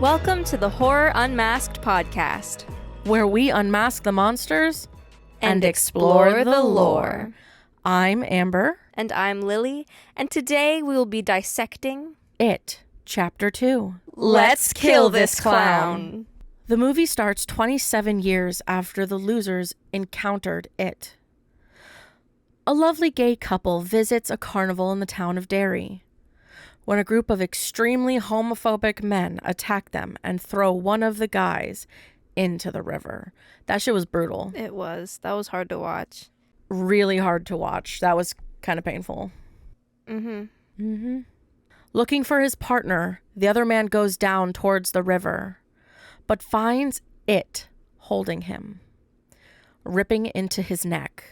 Welcome to the Horror Unmasked podcast, where we unmask the monsters and explore the lore. I'm Amber. And I'm Lily, and today we will be dissecting It, Chapter 2. Let's Kill This Clown. The movie starts 27 years after the losers encountered It. A lovely gay couple visits a carnival in the town of Derry, when a group of extremely homophobic men attack them and throw one of the guys into the river. That shit was brutal. It was. That was hard to watch. Really hard to watch. That was kind of painful. Looking for his partner, the other man goes down towards the river, but finds It holding him, ripping into his neck.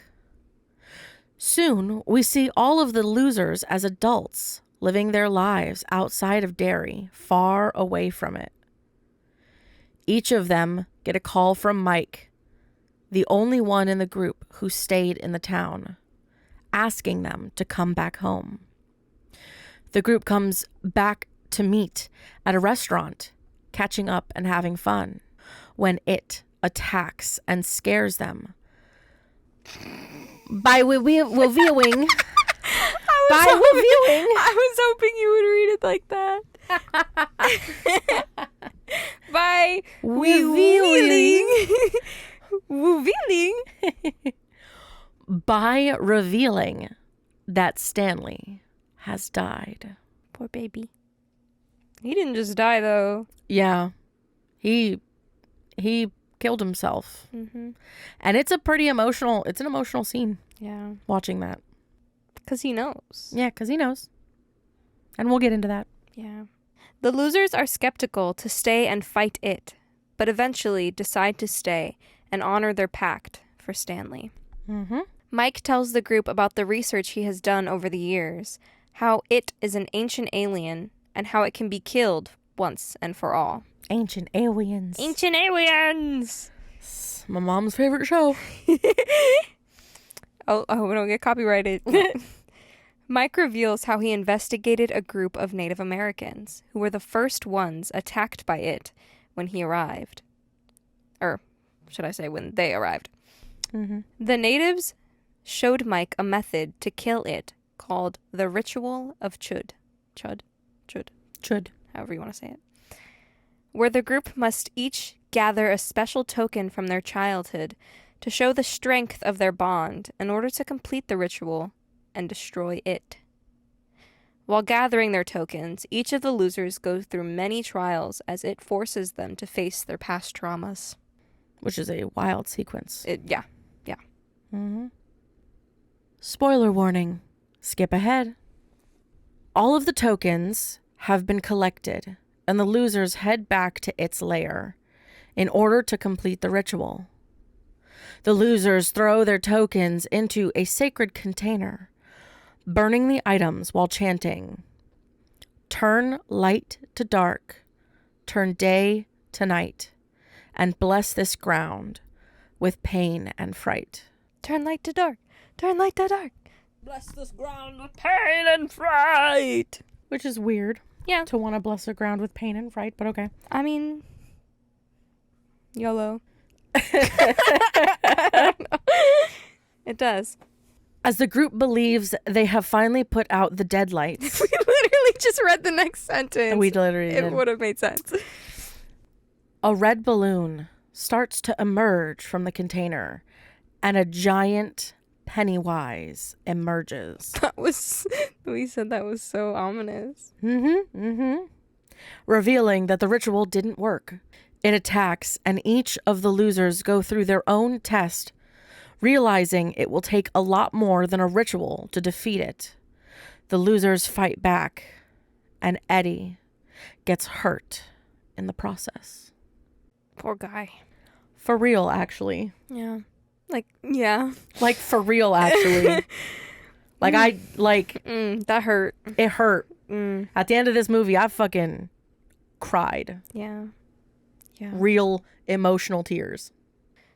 Soon, we see all of the losers as adults, living their lives outside of Derry, far away from it. Each of them get a call from Mike, the only one in the group who stayed in the town, asking them to come back home. The group comes back to meet at a restaurant, catching up and having fun, when It attacks and scares them by revealing. I was hoping you would read it like that. By by revealing that Stanley has died. Poor baby. He didn't just die though. Yeah. He killed himself. Mm-hmm. And it's an emotional scene. Yeah. Watching that. Because he knows. Yeah, because he knows. And we'll get into that. Yeah. The losers are skeptical to stay and fight It, but eventually decide to stay and honor their pact for Stanley. Mm-hmm. Mike tells the group about the research he has done over the years, how It is an ancient alien, and how it can be killed once and for all. Ancient aliens. Ancient aliens! It's my mom's favorite show. Oh, we don't get copyrighted. Mike reveals how he investigated a group of Native Americans who were the first ones attacked by It when he arrived. Or should I say when they arrived. Mm-hmm. The natives showed Mike a method to kill It called the Ritual of Chud. Chud? However you want to say it. Where the group must each gather a special token from their childhood to show the strength of their bond in order to complete the ritual and destroy It. While gathering their tokens, each of the losers goes through many trials as It forces them to face their past traumas. Which is a wild sequence. Yeah. Mm-hmm. Spoiler warning. Skip ahead. All of the tokens have been collected, and the losers head back to It's lair in order to complete the ritual. The losers throw their tokens into a sacred container, burning the items while chanting, "Turn light to dark, turn day to night, and bless this ground with pain and fright." Turn light to dark, turn light to dark. Bless this ground with pain and fright. Which is weird. Yeah. To want to bless the ground with pain and fright, but okay. I mean, YOLO. It does. As the group believes they have finally put out the dead lights. We literally just read the next sentence. We literally did. It would have made sense. A red balloon starts to emerge from the container, and a giant Pennywise emerges. We said that was so ominous. Revealing that the ritual didn't work. It attacks, and each of the losers go through their own test, realizing it will take a lot more than a ritual to defeat it. The losers fight back, and Eddie gets hurt in the process. Poor guy. For real, actually. Yeah. Yeah. Like, for real, actually. That hurt. It hurt. At the end of this movie, I fucking cried. Yeah. Real emotional tears.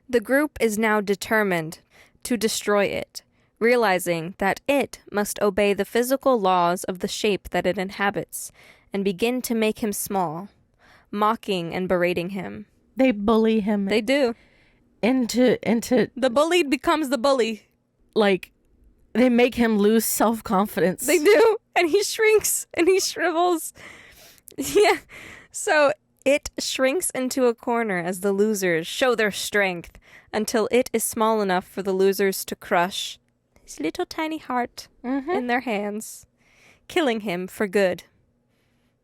The group is now determined to destroy It, realizing that It must obey the physical laws of the shape that it inhabits and begin to make him small. mocking and berating him. They bully him. They do. Into The bullied becomes the bully. like, they make him lose self-confidence. They do. And he shrinks and he shrivels. Yeah. So it shrinks into a corner as the losers show their strength until it is small enough for the losers to crush his little tiny heart in their hands, killing him for good.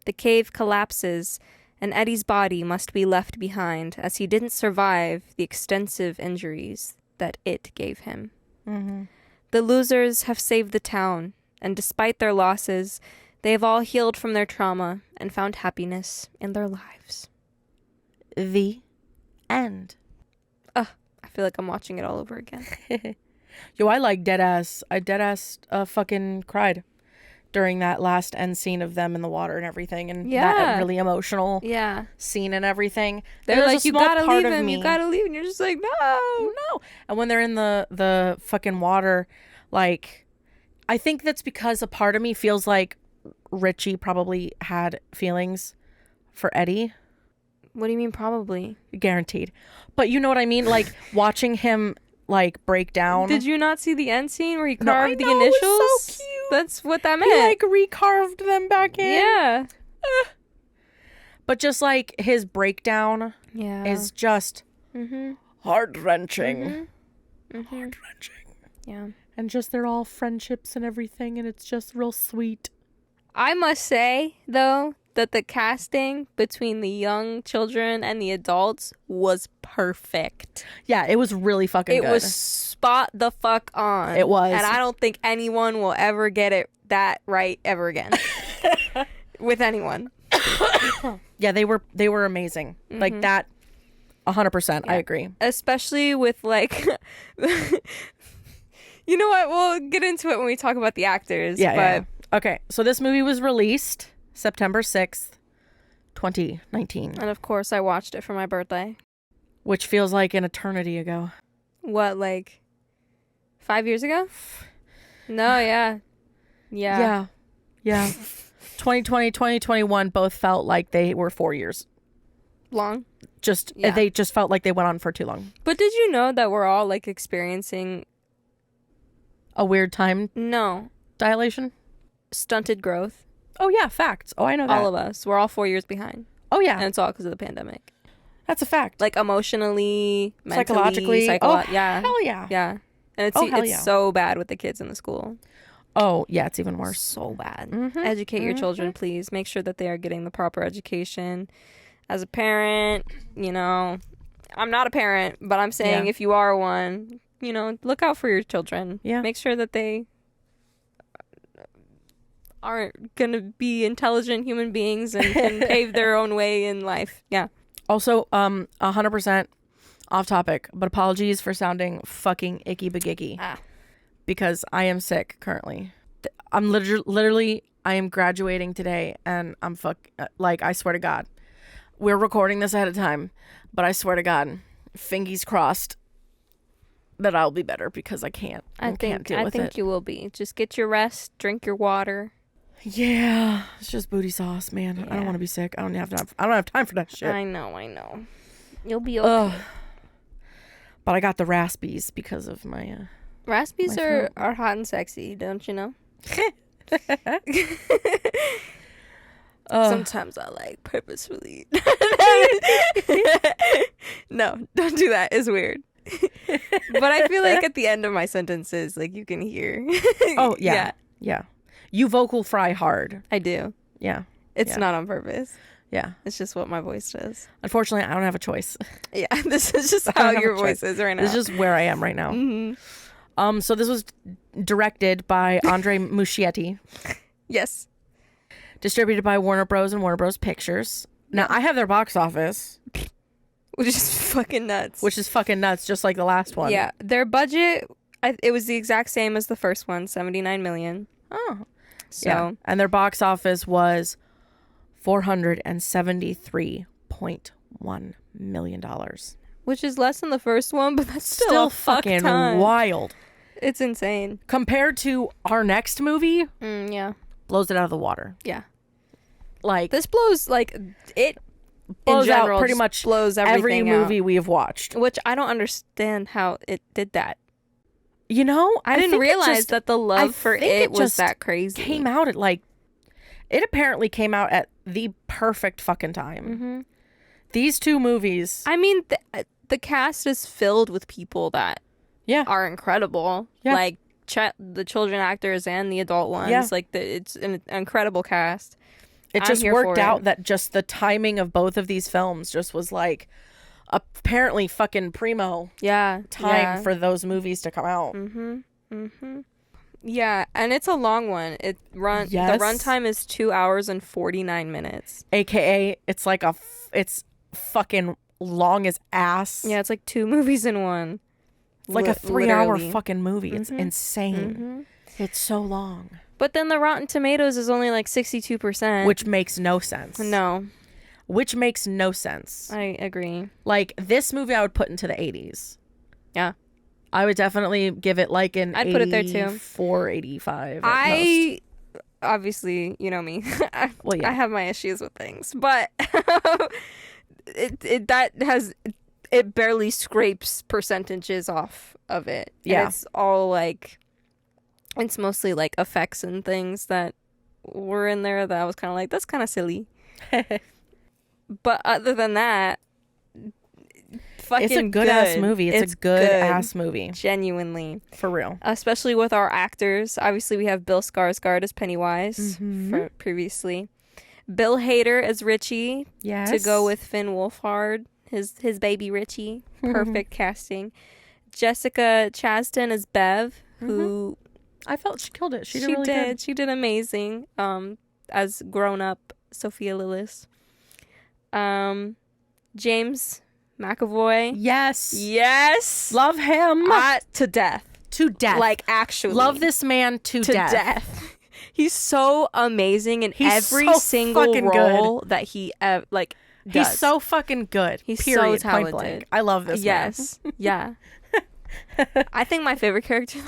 The cave collapses, and Eddie's body must be left behind as he didn't survive the extensive injuries that it gave him. The losers have saved the town, and despite their losses, they have all healed from their trauma and found happiness in their lives. The end. I feel like I'm watching it all over again. Yo, I like deadass. I deadass fucking cried during that last end scene of them in the water and everything, and that really emotional Yeah. scene and everything. They're There's like, a you small gotta part leave of him, me- you gotta leave. And you're just like, no. No. And when they're in the fucking water, like, I think that's because a part of me feels like Richie probably had feelings for Eddie. What do you mean probably? Guaranteed. But you know what I mean? Like, watching him, like, break down. Did you not see the end scene where he No, I carved the know, it was initials? so cute. That's what that meant. He, like, recarved them back in. yeah. But just, like, his breakdown Yeah. is just Mm-hmm. heart-wrenching. Mm-hmm. Heart-wrenching. Yeah. And just they're all friendships and everything, and it's just real sweet. I must say, though, that the casting between the young children and the adults was perfect. Yeah, it was really fucking It good. was spot the fuck on. It was. And I don't think anyone will ever get it that right ever again. With anyone. Yeah, they were amazing. Like that, 100%. I agree. Especially with, like... You know what? We'll get into it when we talk about the actors. Yeah, but yeah. Okay, so this movie was released September 6th, 2019, And of course, I watched it for my birthday. which feels like an eternity ago. What, like 5 years ago? No, yeah. Yeah. 2020, 2021 both felt like they were 4 years. Long. Just Yeah. They just felt like they went on for too long. But did you know that we're all like experiencing A weird time no dilation. stunted growth? Oh yeah, facts. Oh, I know that. All of us. We're all 4 years behind. Oh yeah, And it's all because of the pandemic. that's a fact. Like emotionally, mentally, Psychologically. yeah. Hell yeah. Yeah. And it's hell it's yeah. so bad with the kids in the school. Oh yeah, it's even worse. So bad. Mhm. Educate your children, please. Make sure that they are getting the proper education. As a parent, you know, I'm not a parent, but I'm saying Yeah. if you are one, you know, look out for your children. Yeah. Make sure that they are going to be intelligent human beings and can pave their own way in life. Yeah. Also, 100% off topic, but apologies for sounding fucking icky bagicky. Because I am sick currently. I'm literally I am graduating today, and I'm like, I swear to God, we're recording this ahead of time, but I swear to God, fingies crossed that I'll be better because I can't. I can't deal with it. I think you will be. Just get your rest, drink your water. Yeah, it's just booty sauce, man. I don't want to be sick. I don't have time for that shit. I know. You'll be okay. Ugh. But I got the raspies because of my Raspies my are hot and sexy, don't you know? Sometimes I like purposefully. No, don't do that. It's weird. But I feel like at the end of my sentences, like you can hear. Oh yeah. You vocal fry hard. I do. Yeah. It's Yeah. not on purpose. Yeah. It's just what my voice does. Unfortunately, I don't have a choice. Yeah, this is just I how don't have your a voice choice. is right now. This is just where I am right now. Mm-hmm. So this was directed by Andre Muschietti, Yes. distributed by Warner Bros. And Warner Bros. Pictures. Now, I have their box office, Which is fucking nuts. which is fucking nuts, just like the last one. Yeah, their budget, it was the exact same as the first one, $79 million. Oh. So, Yeah. And their box office was $473.1 million. which is less than the first one, but that's still a fuck fucking ton. wild. It's insane. Compared to our next movie, Yeah. blows it out of the water. Yeah. Like, This blows, like, it blows general out pretty just much blows every everything out. movie we have watched. Which I don't understand how it did that. You know, I didn't think it realize just that the love for think it was just that crazy. came out at like, it apparently came out at the perfect fucking time. Mm-hmm. These two movies. I mean, the cast is filled with people that are incredible. Yeah. Like the children actors and the adult ones. Yeah. Like it's an incredible cast. It just worked out that just the timing of both of these films just was like apparently fucking primo time for those movies to come out. Yeah, and it's a long one. The runtime is 2 hours and 49 minutes. AKA it's like it's fucking long as ass. Yeah, it's like 2 movies in one. Like a 3-hour literally. Fucking movie. It's insane. It's so long. But then the Rotten Tomatoes is only like 62%. Which makes no sense. No. Which makes no sense. I agree. Like, this movie I would put into the 80s. Yeah. I would definitely give it like an I'd put it there too. 84, 85 at most. Obviously, you know me. Well, yeah. I have my issues with things, but it barely scrapes percentages off of it. Yeah. And it's all like, it's mostly like effects and things that were in there that I was kind of like, that's kind of silly. But other than that, fucking it's a good ass movie. It's a good ass movie. Genuinely. For real. Especially with our actors. Obviously, we have Bill Skarsgård as Pennywise previously. Bill Hader as Richie. Yes. To go with Finn Wolfhard, his baby Richie. Perfect casting. Jessica Chastain as Bev, who I felt she killed it. She did really good. She did amazing. As grown up Sophia Lillis. James McAvoy. Yes. Love him. To death. To death. Like, actually. Love this man to death. He's so amazing in every so single role that he does. He's so fucking good. He's period, so point talented. blank. I love this man. Yeah. I think my favorite character...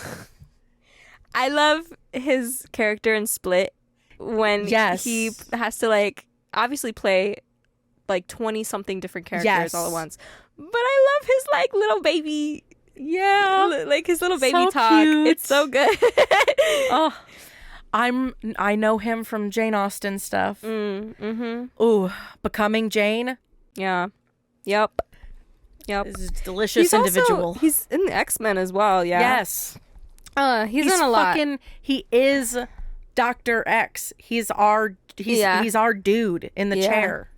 I love his character in Split when he has to, like, obviously play, like, 20-something different characters all at once. But I love his, like, little baby... Yeah. Like, his little baby so talk. Cute. It's so good. Oh, I know him from Jane Austen stuff. Ooh, Becoming Jane. Yeah. Yep. This is a delicious individual. He's in the X-Men as well, yeah. Yes. He's in a lot. He is Dr. X. He's our dude in the chair.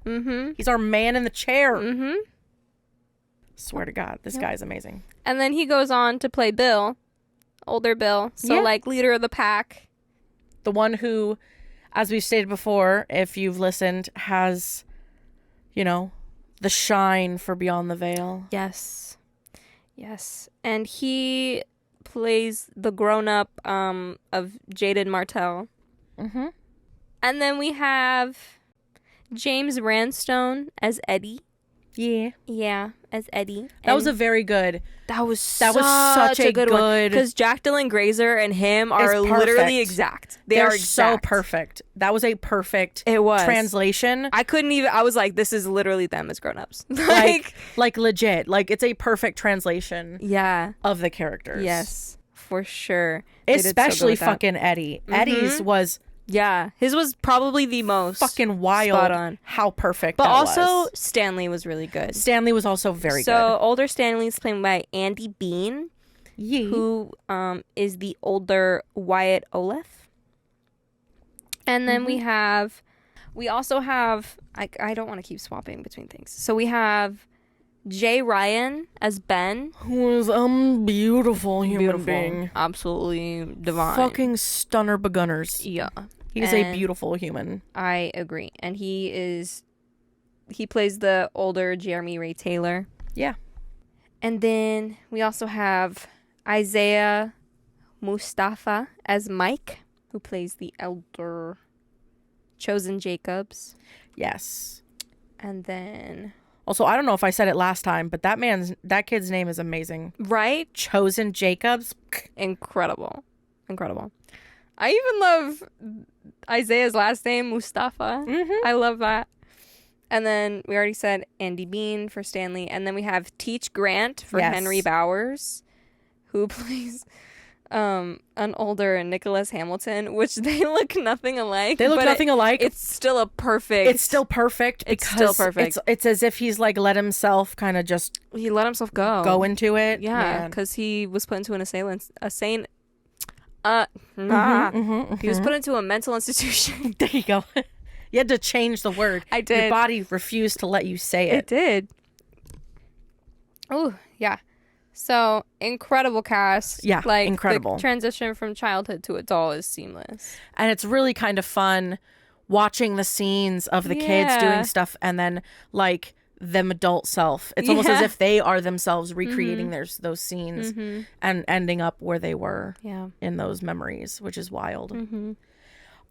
He's our man in the chair. Swear to God, this guy's amazing. And then he goes on to play Bill, older Bill. So like leader of the pack. The one who, as we've stated before, if you've listened, has, the shine for Beyond the Veil. Yes. And he plays the grown-up of Jaden Martell. And then we have James Ransone as Eddie. Yeah, as Eddie. That was a very good. That was such a good one. Because Jack Dylan Grazer and him are literally exact. They're so perfect. That was a perfect translation. I couldn't even, I was like, this is literally them as grown-ups. like legit. Like, it's a perfect translation of the characters. Yes, for sure. Especially fucking Eddie. Eddie's was... Yeah, his was probably the most fucking wild. Spot on. How perfect but that also was. Stanley was really good. Stanley was also very good. So older Stanley's played by Andy Bean, who is the older Wyatt Olaf. And then we also have I don't want to keep swapping between things. So we have Jay Ryan as Ben, who is beautiful human being, absolutely divine, fucking stunner begunners. Yeah, he's a beautiful human. I agree, and he plays the older Jeremy Ray Taylor. Yeah, and then we also have Isaiah Mustafa as Mike, who plays the elder Chosen Jacobs. Yes, and then. Also, I don't know if I said it last time, but that kid's name is amazing. Right? Chosen Jacobs. Incredible. I even love Isaiah's last name, Mustafa. I love that. And then we already said Andy Bean for Stanley. And then we have Teach Grant for Yes. Henry Bowers, who plays an older Nicholas Hamilton, which they look nothing alike. They look but nothing alike. It's still a perfect. It's still perfect It's because still perfect. It's as if he's like let himself kind of just He let himself go. go into it. Yeah, Man. because he was put into an He was put into a mental institution. There you go. You had to change the word. I did. Your body refused to let you say It it. did. Oh, yeah. So, incredible cast. Yeah, like, incredible. The transition from childhood to adult is seamless. And it's really kind of fun watching the scenes of the kids Yeah. doing stuff and then like them adult self. It's almost as Yeah. if they are themselves recreating those scenes and ending up where they were Yeah. in those memories, which is wild. Mm-hmm.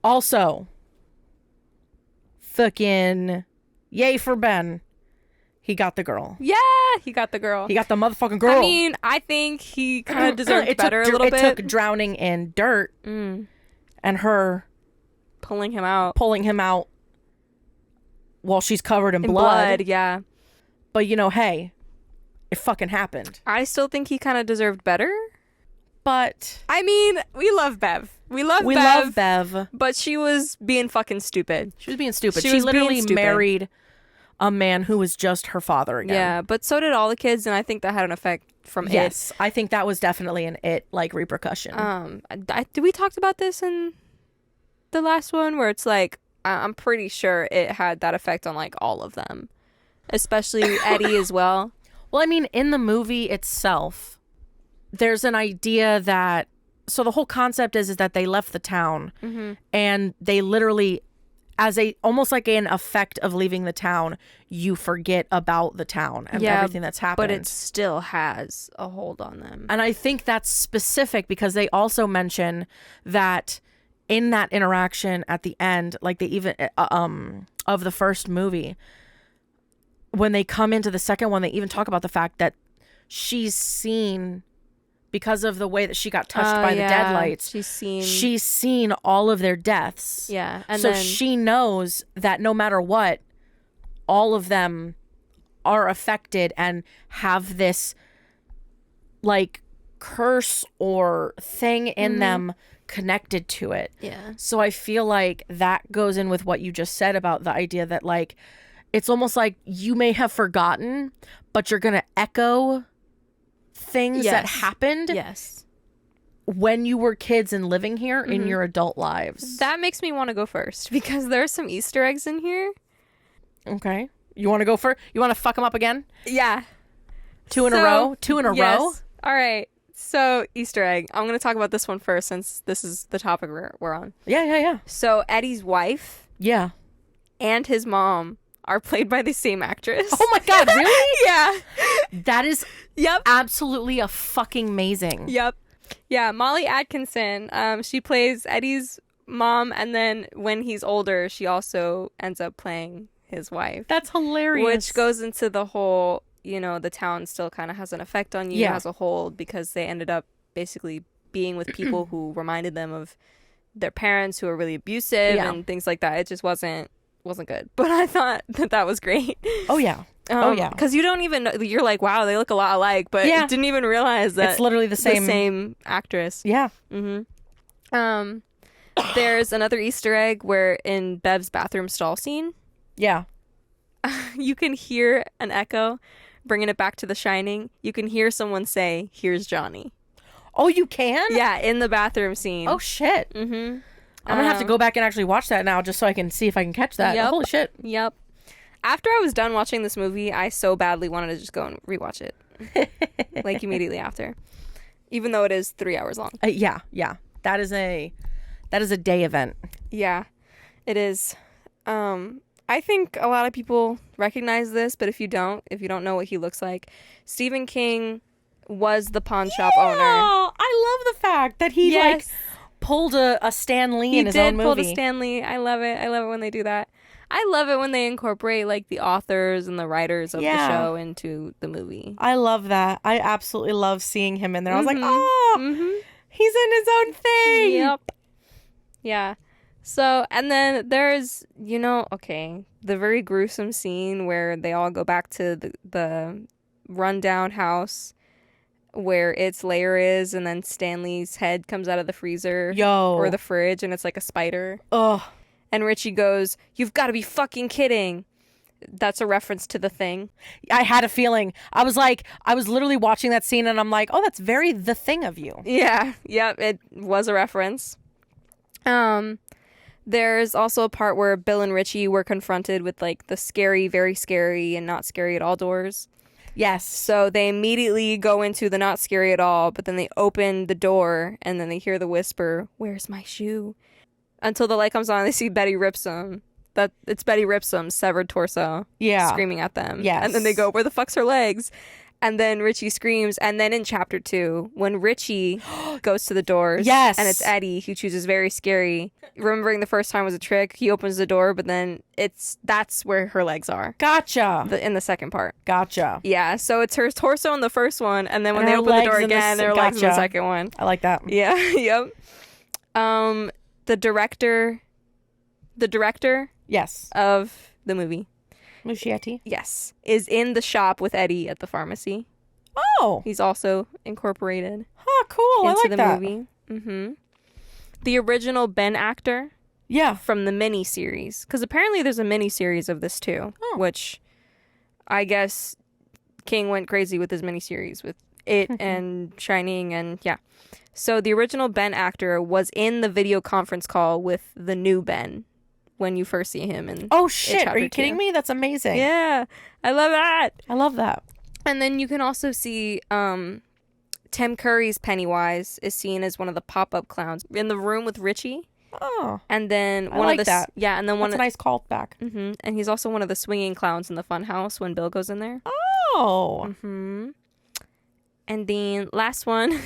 Also, fucking yay for Ben. He got the girl. Yeah, he got the girl. He got the motherfucking girl. I mean, I think he kind of deserved It better took, a little bit. It took drowning in dirt and her Pulling him out. pulling him out while she's covered in In blood. yeah. But you know, hey, it fucking happened. I still think he kind of deserved better. But I mean, we love Bev. We love Bev. But she was being fucking stupid. She was being stupid. She She was being literally stupid. married a man who was just her father again. Yeah, but so did all the kids, and I think that had an effect from Yes, I think that was definitely an like repercussion. Did we talked about this in the last one where it's like I'm pretty sure it had that effect on like all of them, especially Eddie as well. Well, I mean, in the movie itself, there's an idea that so the whole concept is that they left the town and they literally, as a almost like an effect of leaving the town, you forget about the town and everything that's happened. But it still has a hold on them. And I think that's specific because they also mention that in that interaction at the end, like they even of the first movie, when they come into the second one, they even talk about the fact that she's seen, because of the way that she got touched by the deadlights, she's seen all of their deaths. Yeah. And so then she knows that no matter what, all of them are affected and have this like curse or thing in them connected to it. Yeah. So I feel like that goes in with what you just said about the idea that like it's almost like you may have forgotten, but you're going to echo things that happened Yes. when you were kids and living here in your adult lives. That makes me want to go first because there are some Easter eggs in here. Okay. You want to go for? You want to fuck them up again? Yeah. Two in a row? All right. So, Easter egg. I'm going to talk about this one first since this is the topic we're on. Yeah. So, Eddie's wife Yeah. and his mom are played by the same actress. Oh my God, really? Yeah. That is Yep. absolutely a fucking amazing. Yep. Yeah, Molly Atkinson. She plays Eddie's mom, and then when he's older, she also ends up playing his wife. That's hilarious. Which goes into the whole, the town still kind of has an effect on you as a whole because they ended up basically being with people who reminded them of their parents who are really abusive and things like that. It just wasn't good. But I thought that was great. Oh yeah. Because you don't even know, you're like, wow, they look a lot alike, but you didn't even realize that it's literally the same actress. Yeah. There's another Easter egg where in Bev's bathroom stall scene, Yeah. you can hear an echo, bringing it back to The Shining. You can hear someone say, "Here's Johnny." Oh, you can? Yeah, in the bathroom scene. Oh shit. Mm-hmm. I'm gonna have to go back and actually watch that now just so I can see if I can catch that. Yep. Holy shit. Yep. After I was done watching this movie, I so badly wanted to just go and rewatch it. Like immediately after. Even though it is 3 hours long. Yeah. That is a day event. Yeah, it is. I think a lot of people recognize this, but if you don't know what he looks like, Stephen King was the pawn shop owner. I love the fact that he like pulled a Stan Lee in his own movie. He did pull a Stan Lee. I love it. I love it when they do that. I love it when they incorporate like the authors and the writers of the show into the movie. I love that. I absolutely love seeing him in there. I was like, oh, he's in his own thing. Yep. Yeah. So, and then there's, okay, the very gruesome scene where they all go back to the rundown house where its lair is, and then Stanley's head comes out of the freezer or the fridge, and it's like a spider. Ugh. And Richie goes, "You've got to be fucking kidding." That's a reference to The Thing. I had a feeling. I was literally watching that scene, and I'm like, oh, that's very The Thing of you. Yeah. Yep. It was a reference. There's also a part where Bill and Richie were confronted with like the scary, very scary, and not scary at all doors. Yes. So they immediately go into the not scary at all, but then they open the door and then they hear the whisper, "Where's my shoe?" Until the light comes on, they see Betty Ripsom. It's Betty Ripsom's severed torso. Yeah. Screaming at them. Yes. And then they go, "Where the fuck's her legs?" And then Richie screams. And then in chapter 2, when Richie goes to the doors, yes, and it's Eddie who chooses very scary, remembering the first time was a trick, he opens the door, but then that's where her legs are. Gotcha. In the second part. Gotcha. Yeah, so it's her torso in the first one, and then when they open the door again, her legs in the second one. I like that. Yeah, yep. The director Yes. of the movie, Muschietti. yes, is in the shop with Eddie at the pharmacy. Oh. He's also incorporated Cool. I into like the that. movie. Mm-hmm. The original Ben actor Yeah. from the mini-series, because apparently there's a mini-series of this too, which I guess King went crazy with his mini-series with it and Shining, and yeah. So the original Ben actor was in the video conference call with the new Ben when you first see him in Oh shit, are you chapter kidding 2. me? That's amazing. Yeah, I love that. I love that. And then you can also see Tim Curry's Pennywise is seen as one of the pop-up clowns in the room with Richie. Oh. And then I one like of the that. yeah, and then one That's a nice callback. Mm-hmm. And he's also one of the swinging clowns in the fun house when Bill goes in there. Oh. Mm-hmm. And then last one.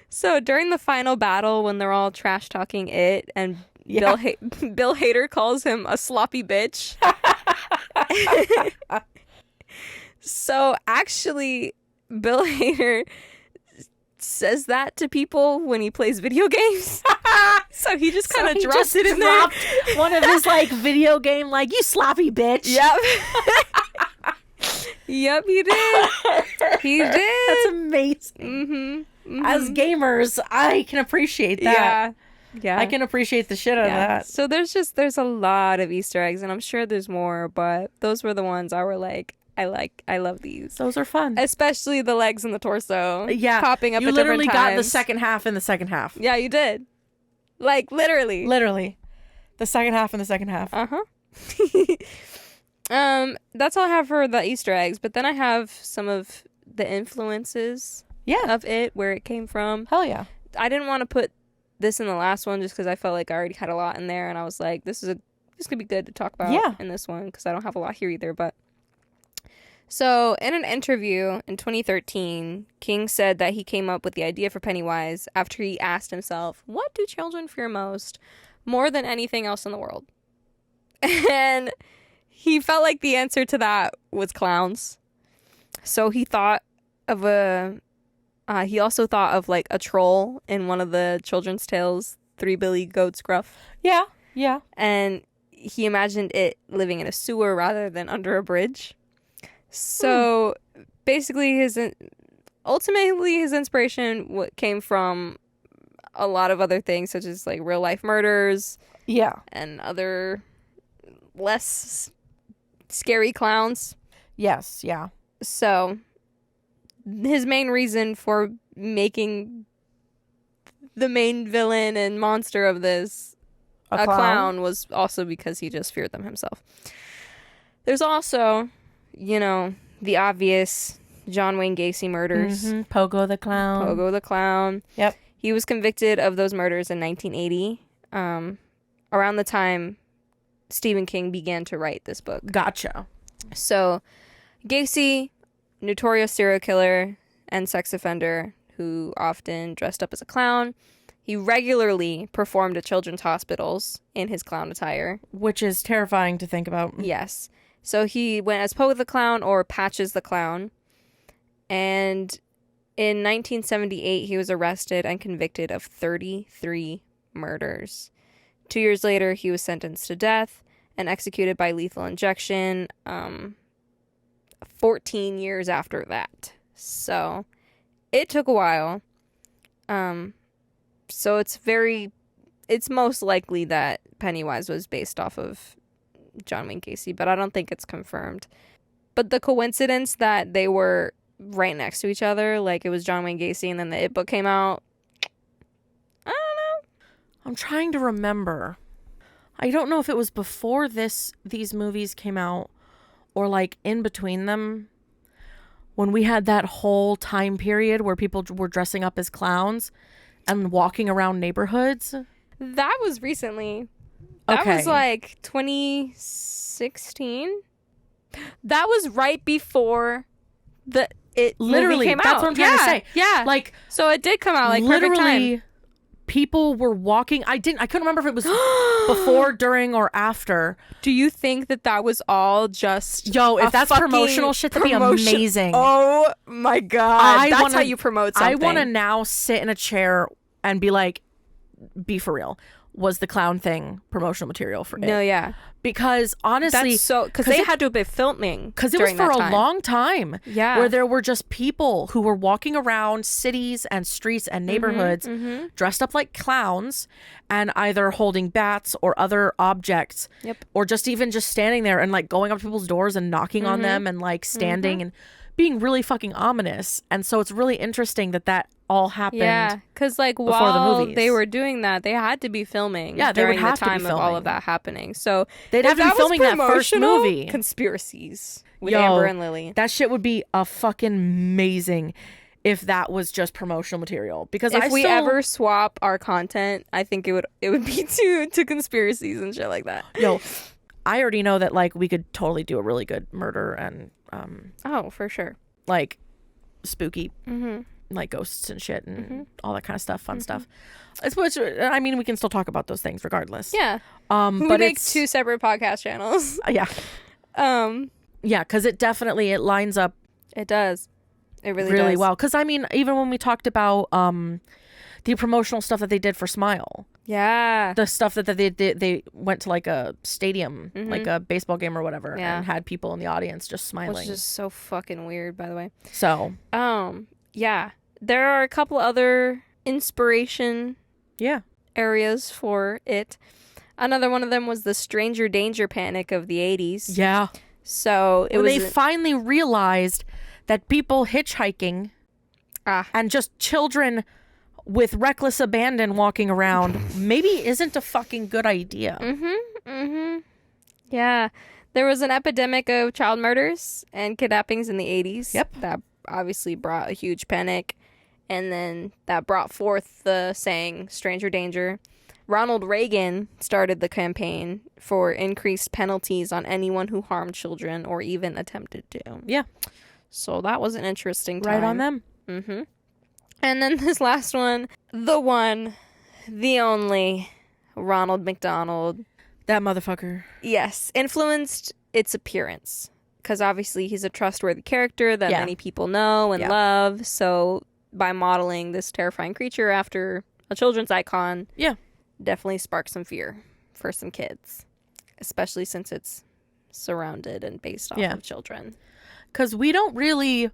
So during the final battle when they're all trash talking it, and Yeah. Bill Hader calls him a sloppy bitch. So actually, Bill Hader says that to people when he plays video games. So he just kind of drops it in there. One of his like video game, like, you sloppy bitch. Yep. Yep, he did. He did. That's amazing. Mm-hmm. As gamers, I can appreciate that. Yeah. I can appreciate the shit out of that. So there's a lot of Easter eggs, and I'm sure there's more, but those were the ones I were like, I love these. Those are fun. Especially the legs and the torso. Yeah. Popping up you at literally different times. got the second half in the second half. Yeah, you did. Like, literally. Literally. The second half and the second half. Uh-huh. That's all I have for the Easter eggs, but then I have some of the influences of it, where it came from. Hell yeah. I didn't want to put this in the last one just because I felt like I already had a lot in there, and I was like, this could be good to talk about in this one because I don't have a lot here either. But so in an interview in 2013, King said that he came up with the idea for Pennywise after he asked himself, what do children fear most, more than anything else in the world? And he felt like the answer to that was clowns. So he thought of he also thought of like a troll in one of the children's tales, Three Billy Goats Gruff. Yeah. Yeah. And he imagined it living in a sewer rather than under a bridge. So basically ultimately his inspiration came from a lot of other things, such as like real life murders. Yeah. And other less scary clowns. Yes. Yeah. So his main reason for making the main villain and monster of this a clown was also because he just feared them himself. There's also, the obvious John Wayne Gacy murders. Mm-hmm. Pogo the Clown. Pogo the Clown. Yep. He was convicted of those murders in 1980, around the time Stephen King began to write this book. Gotcha. So, Gacy, notorious serial killer and sex offender who often dressed up as a clown. He regularly performed at children's hospitals in his clown attire. Which is terrifying to think about. Yes. So he went as Pogo the Clown or Patches the Clown. And in 1978, he was arrested and convicted of 33 murders. 2 years later, he was sentenced to death. and executed by lethal injection 14 years after that. So it took a while. So it's most likely that Pennywise was based off of John Wayne Gacy, but I don't think it's confirmed. But the coincidence that they were right next to each other, like it was John Wayne Gacy and then the It book came out, I don't know. I'm trying to remember. I don't know if it was before these movies came out or like in between them, when we had that whole time period where people were dressing up as clowns and walking around neighborhoods. That was recently. That was like 2016. That was right before It literally movie came that's out. what I'm trying to say. Yeah. Like, so it did come out like perfect literally time. people were walking. I couldn't remember if it was before, during, or after. Do you think that was all just if that's promotional shit, that'd be amazing. Oh my god. That's how you promote something. I want to now sit in a chair and be like, be for real. Was the clown thing promotional material for it? No, yeah. Because honestly, that's so, because they had to have been filming, because it was for a long time, yeah, where there were just people who were walking around cities and streets and neighborhoods dressed up like clowns and either holding bats or other objects, or just standing there and like going up to people's doors and knocking on them and like standing and being really fucking ominous. And so it's really interesting that all happened. Yeah, because like while they were doing that, they had to be filming. Yeah, they would have the time to be filming of all of that happening. So they'd have to be filming that first movie. Conspiracies with Amber and Lily. That shit would be a fucking amazing if that was just promotional material. Because if we ever swap our content, I think it would be to conspiracies and shit like that. I already know that like we could totally do a really good murder and oh, for sure, like spooky. Like ghosts and shit and all that kind of stuff, fun stuff. Which, I mean, we can still talk about those things regardless. Yeah. We but make two separate podcast channels. Yeah. Yeah, because it lines up. It does. It really does. Well. Because I mean, even when we talked about the promotional stuff that they did for Smile. Yeah. The stuff that they did, they went to like a stadium, like a baseball game or whatever, and had people in the audience just smiling. Which is so fucking weird, by the way. So. Yeah. There are a couple other inspiration areas for it. Another one of them was the stranger danger panic of the 80s. Yeah. So they finally realized that people hitchhiking and just children with reckless abandon walking around maybe isn't a fucking good idea. Yeah. There was an epidemic of child murders and kidnappings in the 80s. Yep. That obviously brought a huge panic. And then that brought forth the saying, stranger danger. Ronald Reagan started the campaign for increased penalties on anyone who harmed children or even attempted to. Yeah. So that was an interesting time. Right on them. And then this last one, the only Ronald McDonald. That motherfucker. Yes. Influenced its appearance. Because obviously he's a trustworthy character that many people know and love. So by modeling this terrifying creature after a children's icon, definitely sparked some fear for some kids, especially since it's surrounded and based off of children. Because we don't really,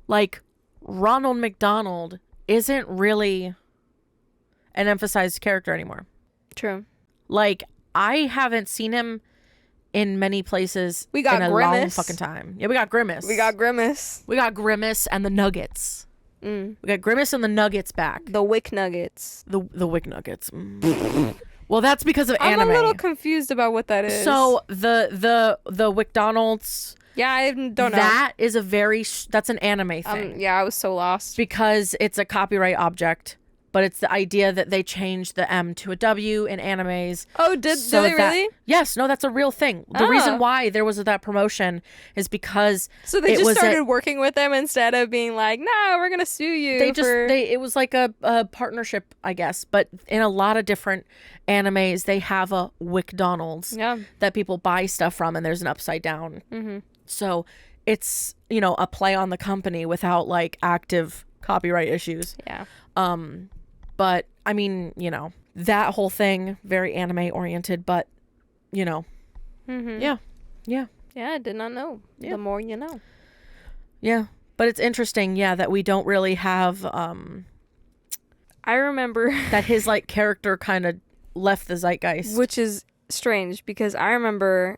like, Ronald McDonald isn't really an emphasized character anymore. True. Like, I haven't seen him in many places in a long fucking time. Yeah, we got Grimace. We got Grimace and the Nuggets. We got Grimace and the Nuggets back. The Wick Nuggets. The Wick Nuggets. Well, that's because of anime. I'm a little confused about what that is. So the McDonald's. Yeah, I don't know. That's an anime thing. Yeah, I was so lost. Because it's a copyright object, but it's the idea that they changed the M to a W in animes. Oh, did they really? Yes, no, that's a real thing. The reason why there was that promotion is because so they just started working with them instead of being like, no, we're gonna sue you. It was like a partnership, I guess. But in a lot of different animes, they have a McDonald's that people buy stuff from, and there's an upside down. So it's a play on the company without like active copyright issues. Yeah. But I mean, that whole thing, very anime oriented, but Mm-hmm. Yeah. Yeah. Yeah, I did not know. Yeah. The more you know. Yeah. But it's interesting, yeah, that we don't really have I remember that his like character kind of left the zeitgeist. which is strange because I remember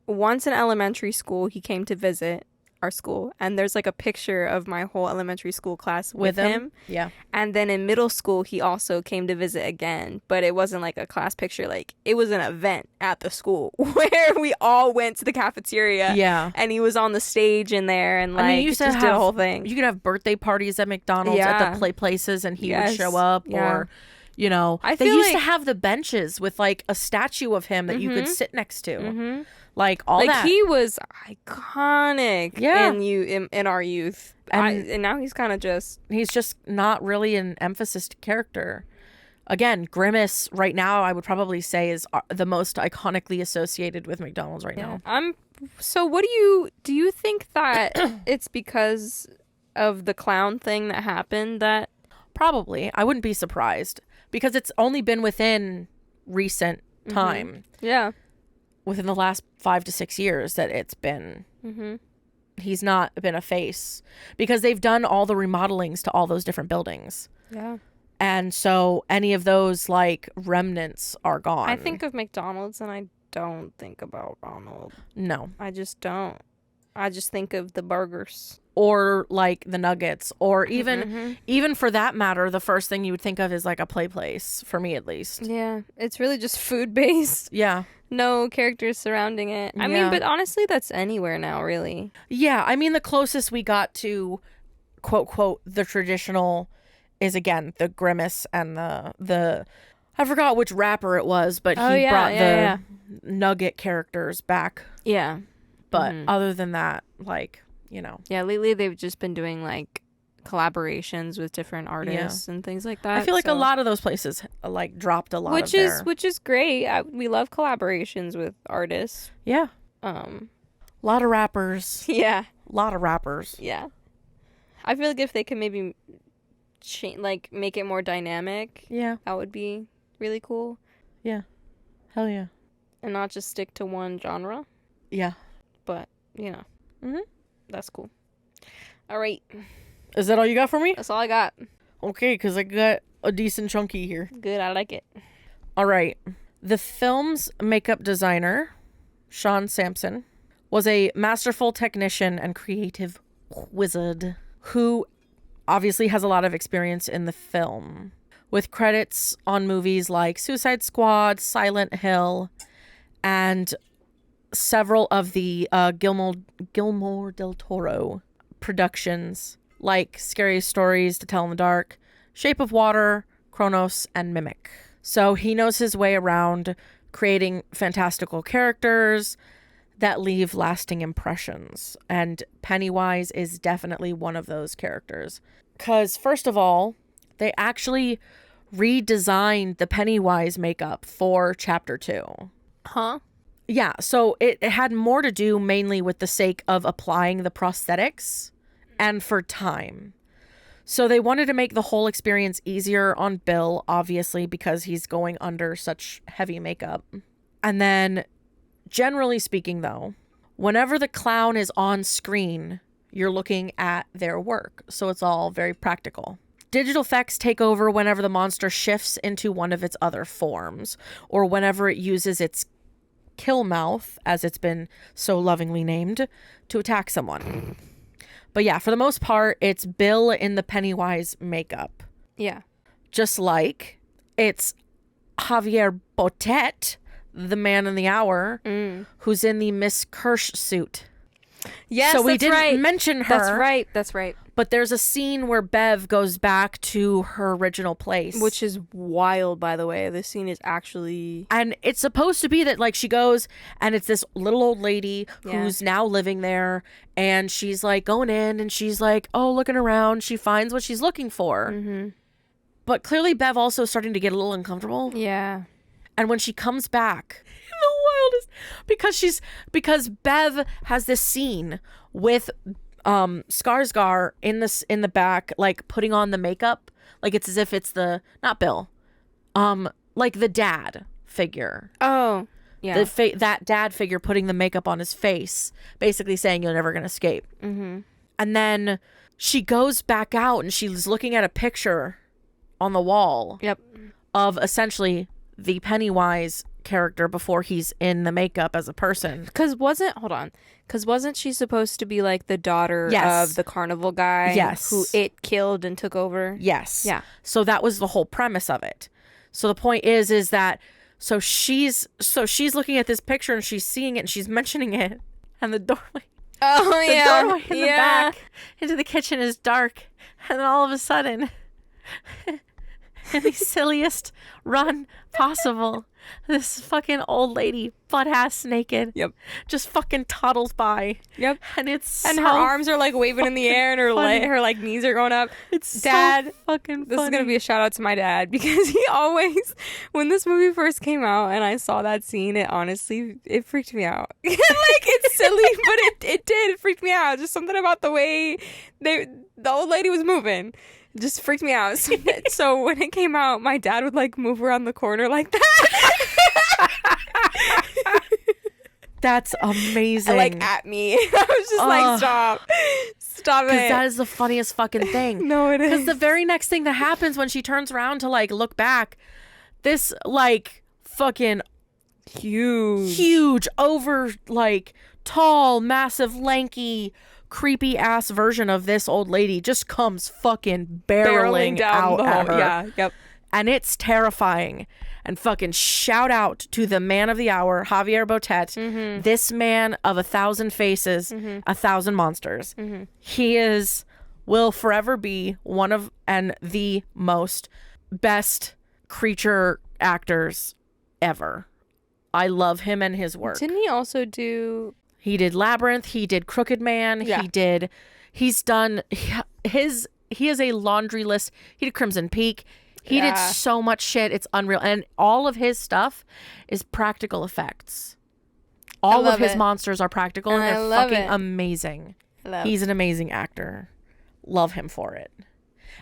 once in elementary school he came to visit our school, and there's like a picture of my whole elementary school class with him. Yeah. And then in middle school he also came to visit again, but it wasn't like a class picture, like it was an event at the school where we all went to the cafeteria. Yeah. And he was on the stage in there and like you used to just did a whole thing. You could have birthday parties at McDonald's at the play places, and he would show up, or you know, I they feel used to like- have the benches with like a statue of him that you could sit next to. Mm-hmm. Like all like that. he was iconic Yeah. in our youth, and now he's kind of just He's just not really an emphasis character. Again, Grimace right now I would probably say is the most iconically associated with McDonald's right now. So what do you think that it's because of the clown thing that happened that Probably. I wouldn't be surprised because it's only been within recent time, yeah within the last 5 to 6 years that it's been he's not been a face because they've done all the remodelings to all those different buildings. yeah And so any of those like remnants are gone. I think of McDonald's and I don't think about Ronald. No. I just don't. I just think of the burgers. Or like the nuggets, or even for that matter, the first thing you would think of is like a play place, for me at least. Yeah, it's really just food based. Yeah. No characters surrounding it. I mean, but honestly, that's anywhere now, really. Yeah, I mean the closest we got to quote quote the traditional is again the Grimace and the I forgot which rapper it was, but he brought the nugget characters back. Yeah. But other than that, like, you know. Yeah, lately they've just been doing like collaborations with different artists and things like that. I feel like a lot of those places like dropped a lot which is great. We love collaborations with artists. Yeah. A lot of rappers. Yeah. A lot of rappers. Yeah. I feel like if they could maybe make it more dynamic, that would be really cool. Yeah. Hell yeah. And not just stick to one genre. Yeah. But, you know. That's cool. All right. Is that all you got for me? That's all I got. Okay, because I got a decent chunky here. Good. I like it. All right. The film's makeup designer, Sean Sampson, was a masterful technician and creative wizard who obviously has a lot of experience in the film, with credits on movies like Suicide Squad, Silent Hill, and several of the Guillermo del Toro productions, like Scariest Stories to Tell in the Dark, Shape of Water, Kronos, and Mimic. So he knows his way around creating fantastical characters that leave lasting impressions. And Pennywise is definitely one of those characters. Because, first of all, they actually redesigned the Pennywise makeup for Chapter 2. Huh? Yeah, so it had more to do mainly with the sake of applying the prosthetics and for time. So they wanted to make the whole experience easier on Bill, obviously, because he's going under such heavy makeup. And then, generally speaking, though, whenever the clown is on screen, you're looking at their work. So it's all very practical. Digital effects take over whenever the monster shifts into one of its other forms, or whenever it uses its kill mouth, as it's been so lovingly named, to attack someone. But yeah, for the most part, it's Bill in the Pennywise makeup. Yeah. Just like it's Javier Botet, the man in the hour, who's in the Miss Kirsch suit. Yes, so we that's didn't right. mention her. That's right. But there's a scene where Bev goes back to her original place. Which is wild, by the way. This scene is actually... And it's supposed to be that, like, she goes and it's this little old lady who's now living there. And she's, like, going in and she's, like, looking around. She finds what she's looking for. Mm-hmm. But clearly Bev also starting to get a little uncomfortable. Yeah. And when she comes back... the wildest... Because Bev has this scene with... Skarsgård in the back, like putting on the makeup, like it's as if it's not Bill, like the dad figure. Oh, Yeah. That dad figure putting the makeup on his face, basically saying you're never going to escape. Mm-hmm. And then she goes back out and she's looking at a picture on the wall. Yep. Of essentially the Pennywise character before he's in the makeup as a person. Because wasn't she supposed to be like the daughter of the carnival guy? Yes. Who it killed and took over? Yes. Yeah. So that was the whole premise of it. So the point is that so she's looking at this picture and she's seeing it and she's mentioning it, and the doorway doorway in the back into the kitchen is dark, and then all of a sudden in the silliest run possible, this fucking old lady, butt ass naked, just fucking toddles by. Yep. And it's her arms are like waving in the air, and her like knees are going up. It's Dad, so fucking funny. This is gonna be a shout out to my dad, because he always, when this movie first came out and I saw that scene, it freaked me out. Like, it's silly, but it freaked me out. Just something about the way the old lady was moving just freaked me out. So when it came out, my dad would like move around the corner like that. That's amazing. Like at me. I was just like, stop it. Because that is the funniest fucking thing. No, it is. Because the very next thing that happens when she turns around to like look back, this like fucking huge over like tall, massive, lanky, creepy ass version of this old lady just comes fucking barreling down out at her. Yeah, yep. And it's terrifying. And fucking shout out to the man of the hour, Javier Botet, this man of 1,000 faces, 1,000 monsters. He will forever be one of and the most best creature actors ever. I love him and his work. Didn't he also do... He did Labyrinth. He did Crooked Man. Yeah. He has a laundry list. He did Crimson Peak. He did so much shit. It's unreal. And all of his stuff is practical effects. All of his monsters are practical, and they're fucking amazing. He's an amazing actor. Love him for it.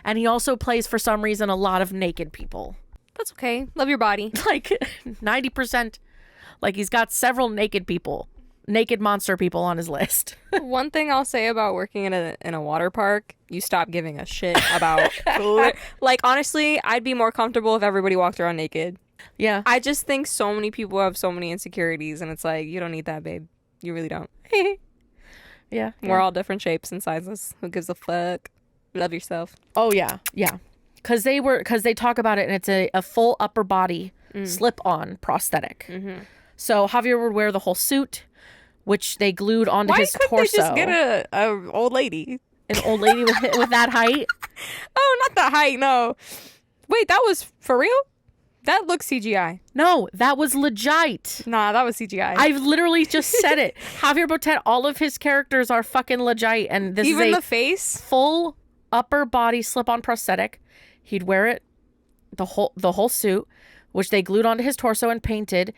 And he also plays, for some reason, a lot of naked people. That's okay. Love your body. Like 90%. Like, he's got several naked monster people on his list. One thing I'll say about working in a water park, you stop giving a shit about like, honestly, I'd be more comfortable if everybody walked around naked. Yeah. I just think so many people have so many insecurities, and it's like, you don't need that, babe. You really don't. Yeah. We're all different shapes and sizes. Who gives a fuck? Love yourself. Oh yeah. Yeah. Cause they talk about it, and it's a full upper body slip-on prosthetic. So Javier would wear the whole suit, which they glued onto his torso. Why couldn't they just get a old lady? An old lady with that height? Oh, not that height, no. Wait, that was for real? That looks CGI. No, that was legit. Nah, that was CGI. I've literally just said it. Javier Botet, all of his characters are fucking legit, and this even is the face, full upper body slip-on prosthetic. He'd wear it, the whole suit, which they glued onto his torso and painted,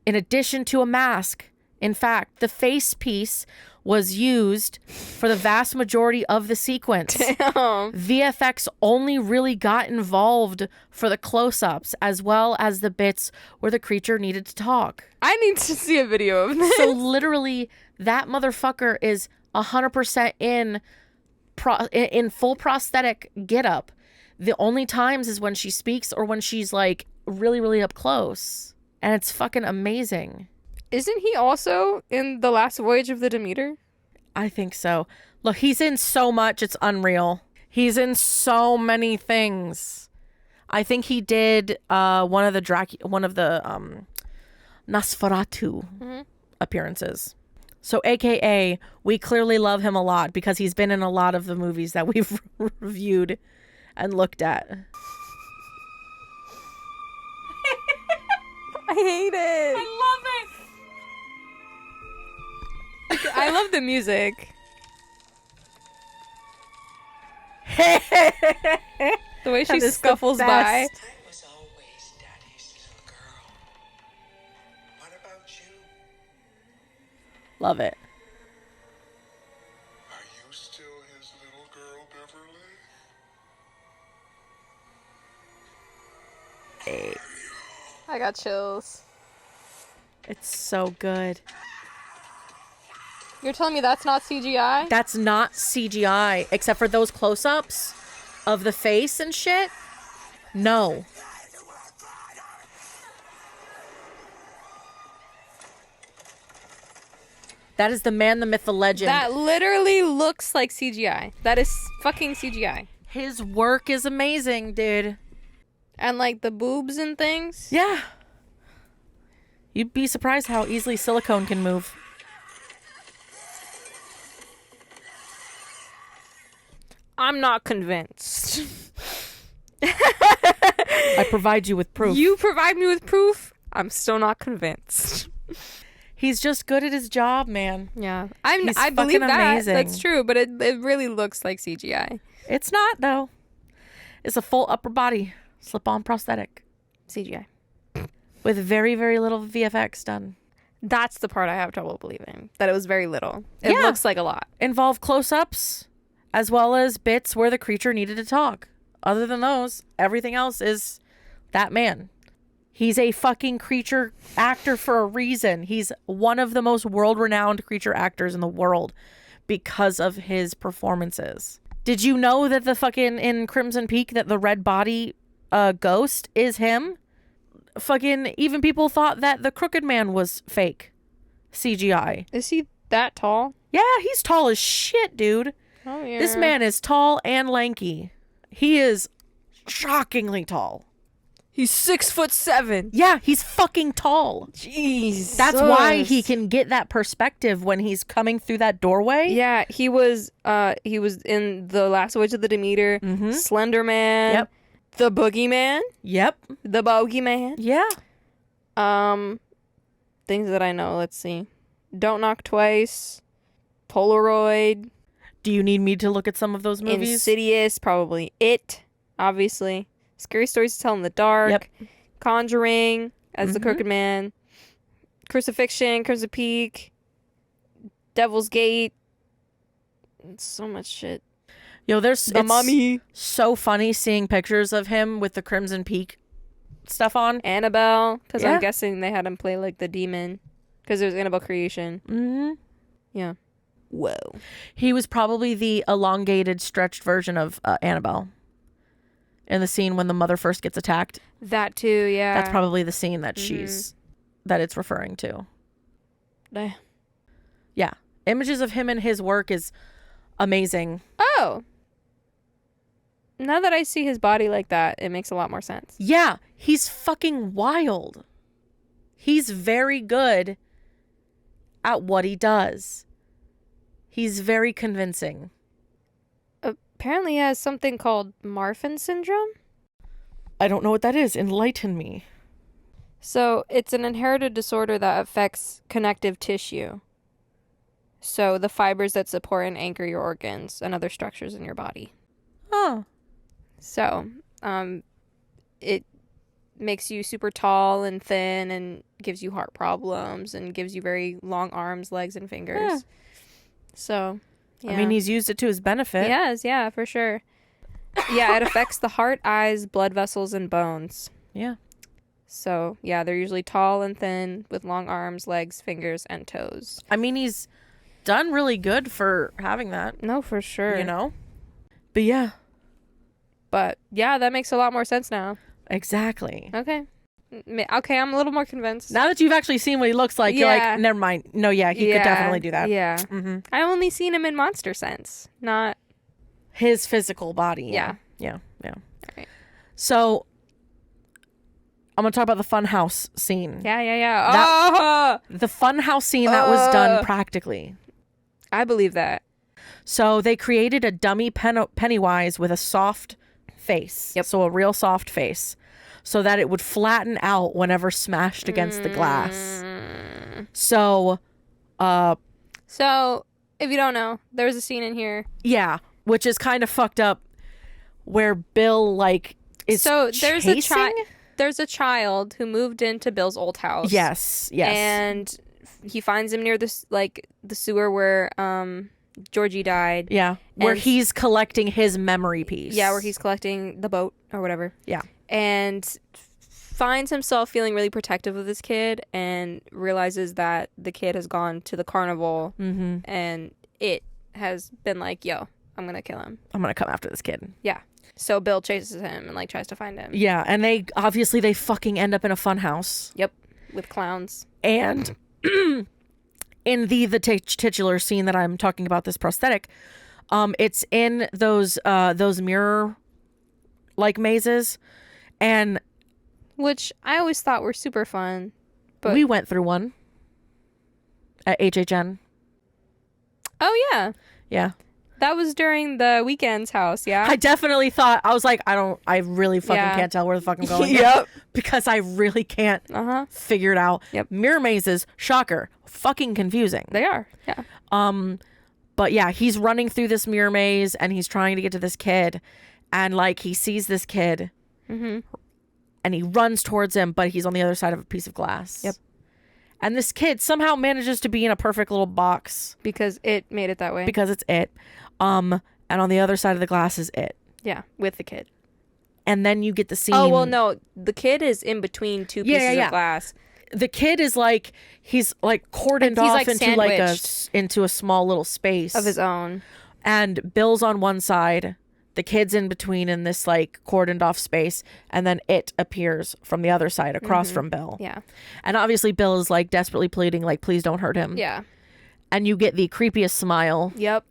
in addition to a mask. In fact, the face piece was used for the vast majority of the sequence. Damn. VFX only really got involved for the close-ups, as well as the bits where the creature needed to talk. I need to see a video of this. So literally, that motherfucker is 100% in full prosthetic getup. The only times is when she speaks or when she's like really, really up close. And it's fucking amazing. Isn't he also in The Last Voyage of the Demeter? I think so. Look, he's in so much, it's unreal. He's in so many things. I think he did one of the Nosferatu appearances. So AKA, we clearly love him a lot because he's been in a lot of the movies that we've reviewed and looked at. I hate it. I love it. I love the music. The way she scuffles by. I was always Daddy's little girl. What about you? Love it. Are you still his little girl, Beverly? I got chills. It's so good. You're telling me that's not CGI? That's not CGI, except for those close-ups of the face and shit. No. That is the man, the myth, the legend. That literally looks like CGI. That is fucking CGI. His work is amazing, dude. And like the boobs and things. Yeah. You'd be surprised how easily silicone can move. I'm not convinced. I provide you with proof. You provide me with proof. I'm still not convinced. He's just good at his job, man. Yeah, He's I believe fucking that. amazing. That's true, but it really looks like CGI. It's not, though. It's a full upper body slip-on prosthetic CGI. with very, very little VFX done. That's the part I have trouble believing. That it was very little. It Yeah. looks like a lot. Involve close-ups as well as bits where the creature needed to talk. Other than those, everything else is that man. He's a fucking creature actor for a reason. He's one of the most world-renowned creature actors in the world because of his performances. Did you know that the fucking in Crimson Peak that the red body ghost is him? Fucking even people thought that the Crooked Man was fake CGI. Is he that tall? Yeah, he's tall as shit, dude. Oh yeah. This man is tall and lanky. He is shockingly tall. He's 6'7". Yeah, he's fucking tall. Jeez. That's why he can get that perspective when he's coming through that doorway. Yeah, he was in The Last Voyage of the Demeter, Slender Man, Yep. The Boogeyman, Yep. The Bogeyman. Yeah. Things that I know, let's see. Don't Knock Twice, Polaroid, Do you need me to look at some of those movies? Insidious, probably It, obviously. Scary Stories to Tell in the Dark, Yep. Conjuring as the Crooked Man, Crucifixion, Crimson Peak, Devil's Gate. So much shit. Yo, there's The it's Mummy, so funny seeing pictures of him with the Crimson Peak stuff on. Annabelle, because Yeah. I'm guessing they had him play like the demon because it was Annabelle Creation. Mm-hmm. Yeah. Whoa. He was probably the elongated, stretched version of Annabelle. In the scene when the mother first gets attacked. That too, yeah. That's probably the scene that that it's referring to. Eh. Yeah. Images of him and his work is amazing. Oh. Now that I see his body like that, it makes a lot more sense. Yeah. He's fucking wild. He's very good at what he does. He's very convincing. Apparently he has something called Marfan syndrome. I don't know what that is. Enlighten me. So it's an inherited disorder that affects connective tissue. So the fibers that support and anchor your organs and other structures in your body. Oh. So, it makes you super tall and thin and gives you heart problems and gives you very long arms, legs, and fingers. Yeah. So, yeah. I mean, he's used it to his benefit. Yes, yeah, for sure. Yeah, it affects the heart, eyes, blood vessels, and bones. Yeah. So, yeah, they're usually tall and thin with long arms, legs, fingers, and toes. I mean, he's done really good for having that, No, for sure. you know? But yeah, But, yeah, that makes a lot more sense now. exactly. Okay. Okay, I'm a little more convinced. Now that you've actually seen what he looks like, you're Yeah. like, never mind. No, yeah, he could definitely do that. Yeah. Mm-hmm. I only seen him in Monster Sense, not... His physical body. Yeah. Yeah. Yeah. Alright. So, I'm going to talk about the funhouse scene. Yeah, yeah, yeah. That- The funhouse scene that was done Ugh. practically. I believe that. So, they created a dummy Pennywise with a soft face. Yep. So, a real soft face. So that it would flatten out whenever smashed against the glass. So, So, if you don't know, there's a scene in here. yeah, which is kind of fucked up where Bill, like, is So, chasing? there's a child who moved into Bill's old house. Yes. And he finds him near the sewer where Georgie died. Yeah, where And- he's collecting his memory piece. Yeah, where he's collecting the boat or whatever. Yeah. And finds himself feeling really protective of this kid and realizes that the kid has gone to the carnival and it has been like, yo, I'm going to kill him. I'm going to come after this kid. Yeah. So Bill chases him and like tries to find him. Yeah. And they fucking end up in a fun house. Yep. With clowns. And in the titular scene that I'm talking about, this prosthetic, it's in those mirror like mazes, and which I always thought were super fun. But we went through one at HHN. Oh yeah. Yeah. That was during the Weekend's house, yeah? I definitely thought, I was like, I really fucking can't tell where the fuck I'm going. Yep. Because I really can't figure it out. Yep. Mirror mazes, shocker, fucking confusing. They are, yeah. But yeah, he's running through this mirror maze and he's trying to get to this kid. And like, he sees this kid and he runs towards him, but he's on the other side of a piece of glass. Yep. And this kid somehow manages to be in a perfect little box. Because it made it that way. Because it's it. And on the other side of the glass is it. Yeah, with the kid. And then you get the scene. Oh, well, no. The kid is in between two pieces of glass. The kid is like, he's like cordoned off like into into a small little space. Of his own. And Bill's on one side. The kid's in between in this like cordoned off space. And then it appears from the other side across from Bill. Yeah. And obviously Bill is like desperately pleading, like, please don't hurt him. Yeah. And you get the creepiest smile. Yep.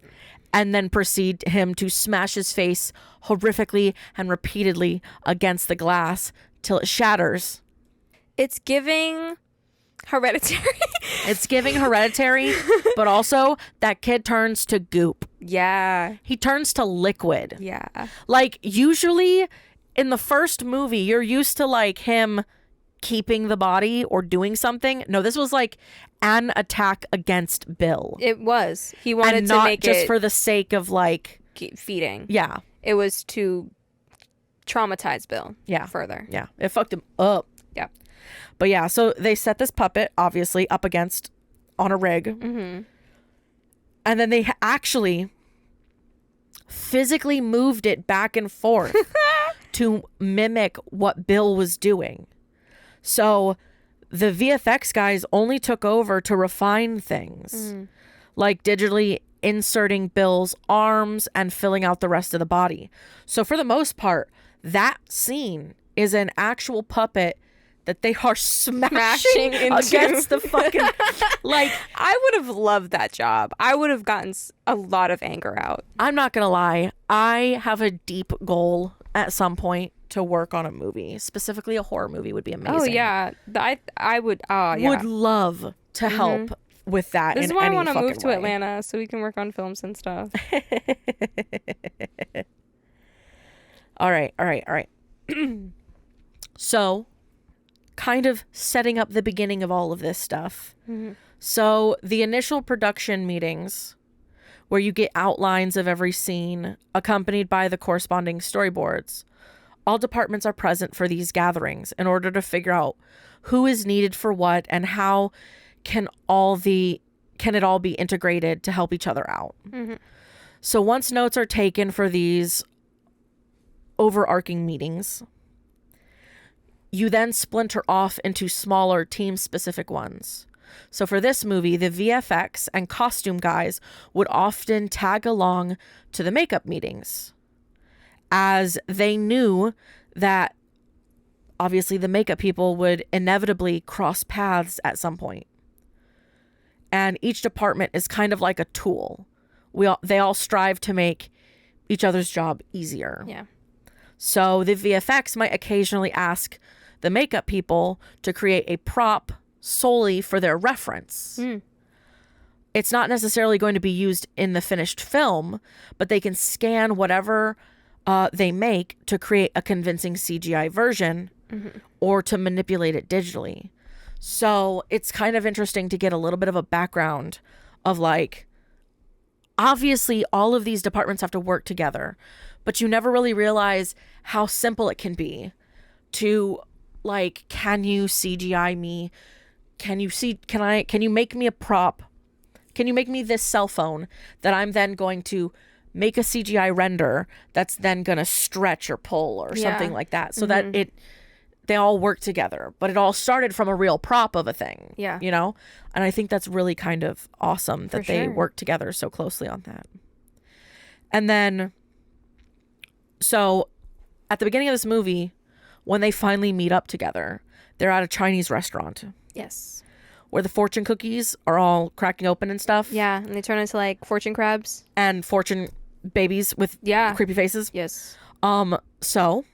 And then proceed him to smash his face horrifically and repeatedly against the glass till it shatters. It's giving Hereditary. It's giving Hereditary, but also that kid turns to goop. Yeah. He turns to liquid. Yeah. Like, usually in the first movie, you're used to like him keeping the body or doing something. No, this was like an attack against Bill. It was. He wanted and to not make just it for the sake of like feeding. Yeah. It was to traumatize Bill. Yeah. Further. Yeah. It fucked him up. Yeah. But yeah, so they set this puppet obviously up against on a rig. Mm-hmm. And then they actually physically moved it back and forth to mimic what Bill was doing. So the VFX guys only took over to refine things, like digitally inserting Bill's arms and filling out the rest of the body. So for the most part, that scene is an actual puppet that they are smashing against the fucking like. I would have loved that job. I would have gotten a lot of anger out. I'm not gonna lie, I have a deep goal at some point to work on a movie. Specifically a horror movie would be amazing. Oh yeah, I would. Oh yeah, would love to help with that. This is in why I any want to move to way. Atlanta so we can work on films and stuff. All right. So, kind of setting up the beginning of all of this stuff. So, the initial production meetings where you get outlines of every scene accompanied by the corresponding storyboards. All departments are present for these gatherings in order to figure out who is needed for what and how can it all be integrated to help each other out. So once notes are taken for these overarching meetings, you then splinter off into smaller team-specific ones. So for this movie, the VFX and costume guys would often tag along to the makeup meetings, as they knew that obviously the makeup people would inevitably cross paths at some point. And each department is kind of like a tool. They all strive to make each other's job easier. Yeah. So the VFX might occasionally ask the makeup people to create a prop solely for their reference. It's not necessarily going to be used in the finished film, but they can scan whatever they make to create a convincing CGI version or to manipulate it digitally. So it's kind of interesting to get a little bit of a background of like, obviously all of these departments have to work together, but you never really realize how simple it can be to like, can you CGI me? Can you make me a prop? Can you make me this cell phone that I'm then going to make a CGI render that's then going to stretch or pull or something like that so that they all work together, but it all started from a real prop of a thing. Yeah. You know? And I think that's really kind of awesome that For they sure. work together so closely on that. And then, so at the beginning of this movie, when they finally meet up together, they're at a Chinese restaurant Yes. where the fortune cookies are all cracking open and stuff. Yeah, and they turn into like fortune crabs. And fortune babies with Yeah. creepy faces. Yes. So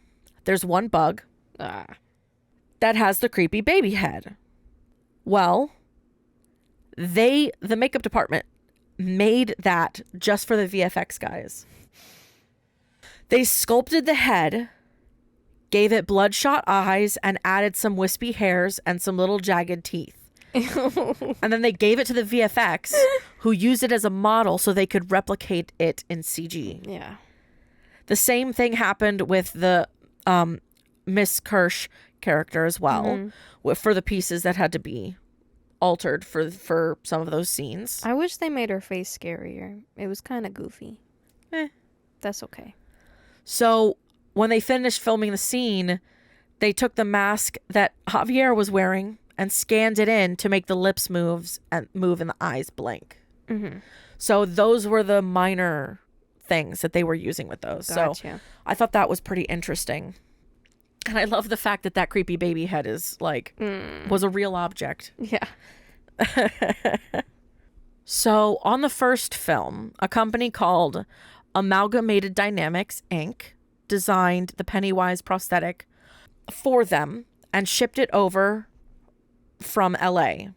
there's one bug that has the creepy baby head. Well, the makeup department made that just for the VFX guys. They sculpted the head, gave it bloodshot eyes, and added some wispy hairs and some little jagged teeth. And then they gave it to the VFX, who used it as a model so they could replicate it in CG. Yeah. The same thing happened with the Miss Kirsch character as well, for the pieces that had to be altered for some of those scenes. I wish they made her face scarier. It was kind of goofy. Eh. That's okay. So when they finished filming the scene, they took the mask that Javier was wearing and scanned it in to make the lips move and the eyes blink. Mm-hmm. So those were the minor things that they were using with those. So Gotcha. I thought that was pretty interesting. And I love the fact that that creepy baby head is like, was a real object. Yeah. So on the first film, a company called Amalgamated Dynamics, Inc. designed the Pennywise prosthetic for them and shipped it over from LA.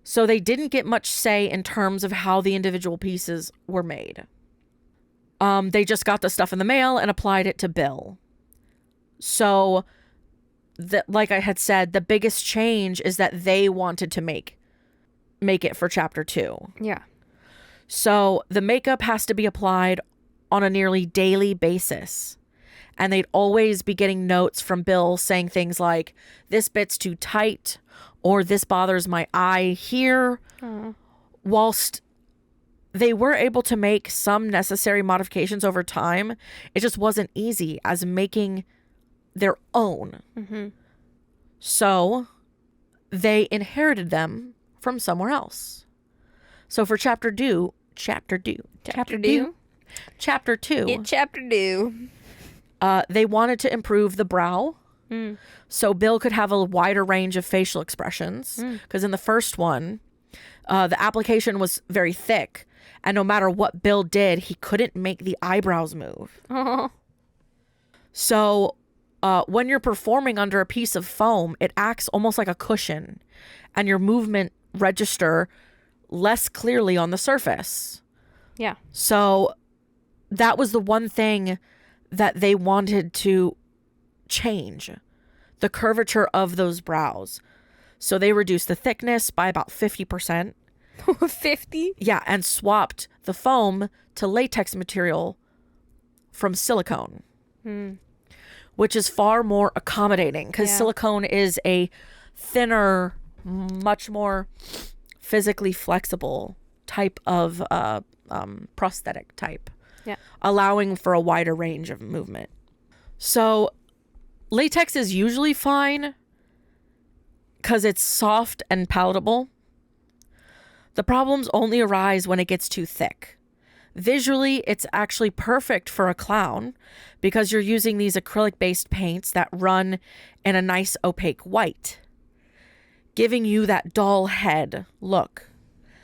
So they didn't get much say in terms of how the individual pieces were made. They just got the stuff in the mail and applied it to Bill. So, like I had said, the biggest change is that they wanted to make it for chapter 2. Yeah. So the makeup has to be applied on a nearly daily basis. And they'd always be getting notes from Bill saying things like, this bit's too tight, or this bothers my eye here. Whilst they were able to make some necessary modifications over time, it just wasn't easy as making their own. So they inherited them from somewhere else. So for chapter 2, they wanted to improve the brow so Bill could have a wider range of facial expressions, because in the first one, the application was very thick, and no matter what Bill did, he couldn't make the eyebrows move. So when you're performing under a piece of foam, it acts almost like a cushion, and your movement register less clearly on the surface. Yeah. So that was the one thing that they wanted to change, the curvature of those brows. So they reduced the thickness by about 50%. 50? Yeah, and swapped the foam to latex material from silicone, which is far more accommodating, because silicone is a thinner, much more physically flexible type of prosthetic type, allowing for a wider range of movement. So latex is usually fine because it's soft and palatable. The problems only arise when it gets too thick. Visually, it's actually perfect for a clown because you're using these acrylic-based paints that run in a nice opaque white, giving you that doll head look.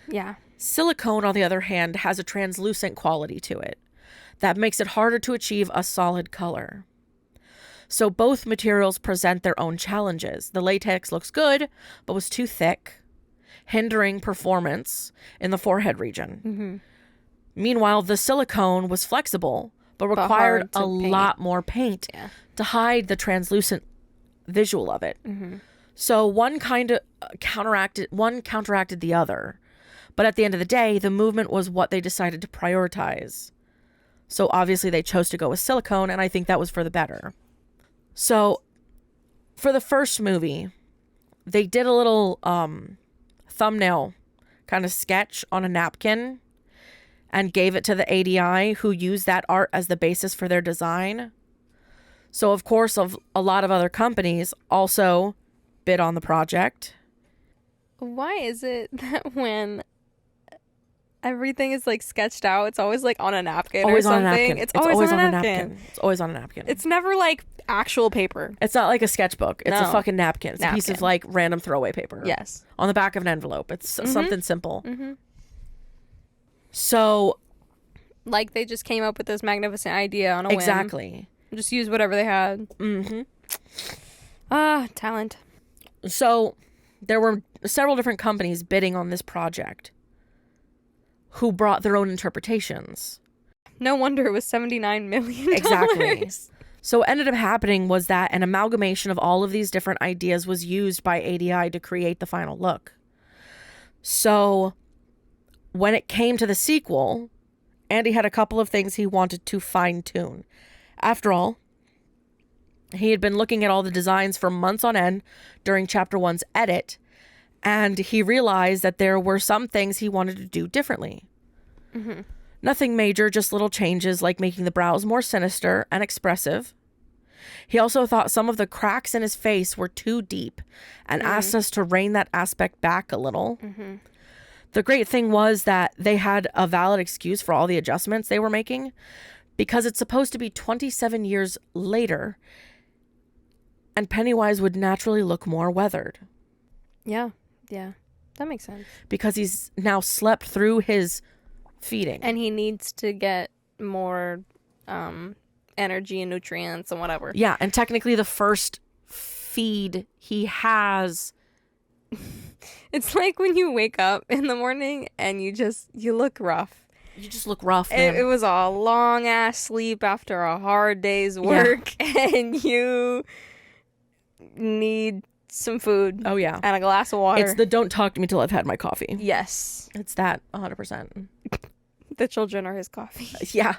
Yeah. Silicone, on the other hand, has a translucent quality to it that makes it harder to achieve a solid color. So both materials present their own challenges. The latex looks good, but was too thick, hindering performance in the forehead region. Meanwhile, the silicone was flexible, but required a lot more paint to hide the translucent visual of it. So one kind of counteracted the other. But at the end of the day, the movement was what they decided to prioritize. So obviously they chose to go with silicone, and I think that was for the better. So for the first movie, they did a little thumbnail kind of sketch on a napkin and gave it to the ADI, who used that art as the basis for their design. So, of course, of a lot of other companies also bid on the project. Why is it that when everything is like sketched out, it's always like on a napkin Always or on something? a napkin. It's always on a napkin. It's always on a napkin. It's never like actual paper. It's not like a sketchbook. It's a No. fucking napkin. It's a piece of Napkin. like random throwaway paper. Yes. On the back of an envelope. It's something simple. Mm-hmm. So, Like they just came up with this magnificent idea on a whim. exactly. Just use whatever they had. Mm-hmm. Talent. So, there were several different companies bidding on this project who brought their own interpretations. No wonder it was $79 million. Exactly. So what ended up happening was that an amalgamation of all of these different ideas was used by ADI to create the final look. So when it came to the sequel, Andy had a couple of things he wanted to fine-tune. After all, he had been looking at all the designs for months on end during Chapter 1's edit, and he realized that there were some things he wanted to do differently. Mm-hmm. Nothing major, just little changes like making the brows more sinister and expressive. He also thought some of the cracks in his face were too deep and asked us to rein that aspect back a little. Mm-hmm. The great thing was that they had a valid excuse for all the adjustments they were making because it's supposed to be 27 years later and Pennywise would naturally look more weathered Yeah. Yeah. That makes sense. because he's now slept through his feeding. And he needs to get more energy and nutrients and whatever. Yeah, and technically the first feed he has. It's like when you wake up in the morning and you look rough. You just look rough, man. It was a long ass sleep after a hard day's work and you need some food Oh, yeah. and a glass of water. It's the don't talk to me till I've had my coffee. Yes. It's that 100%. The children are his coffee. Yeah.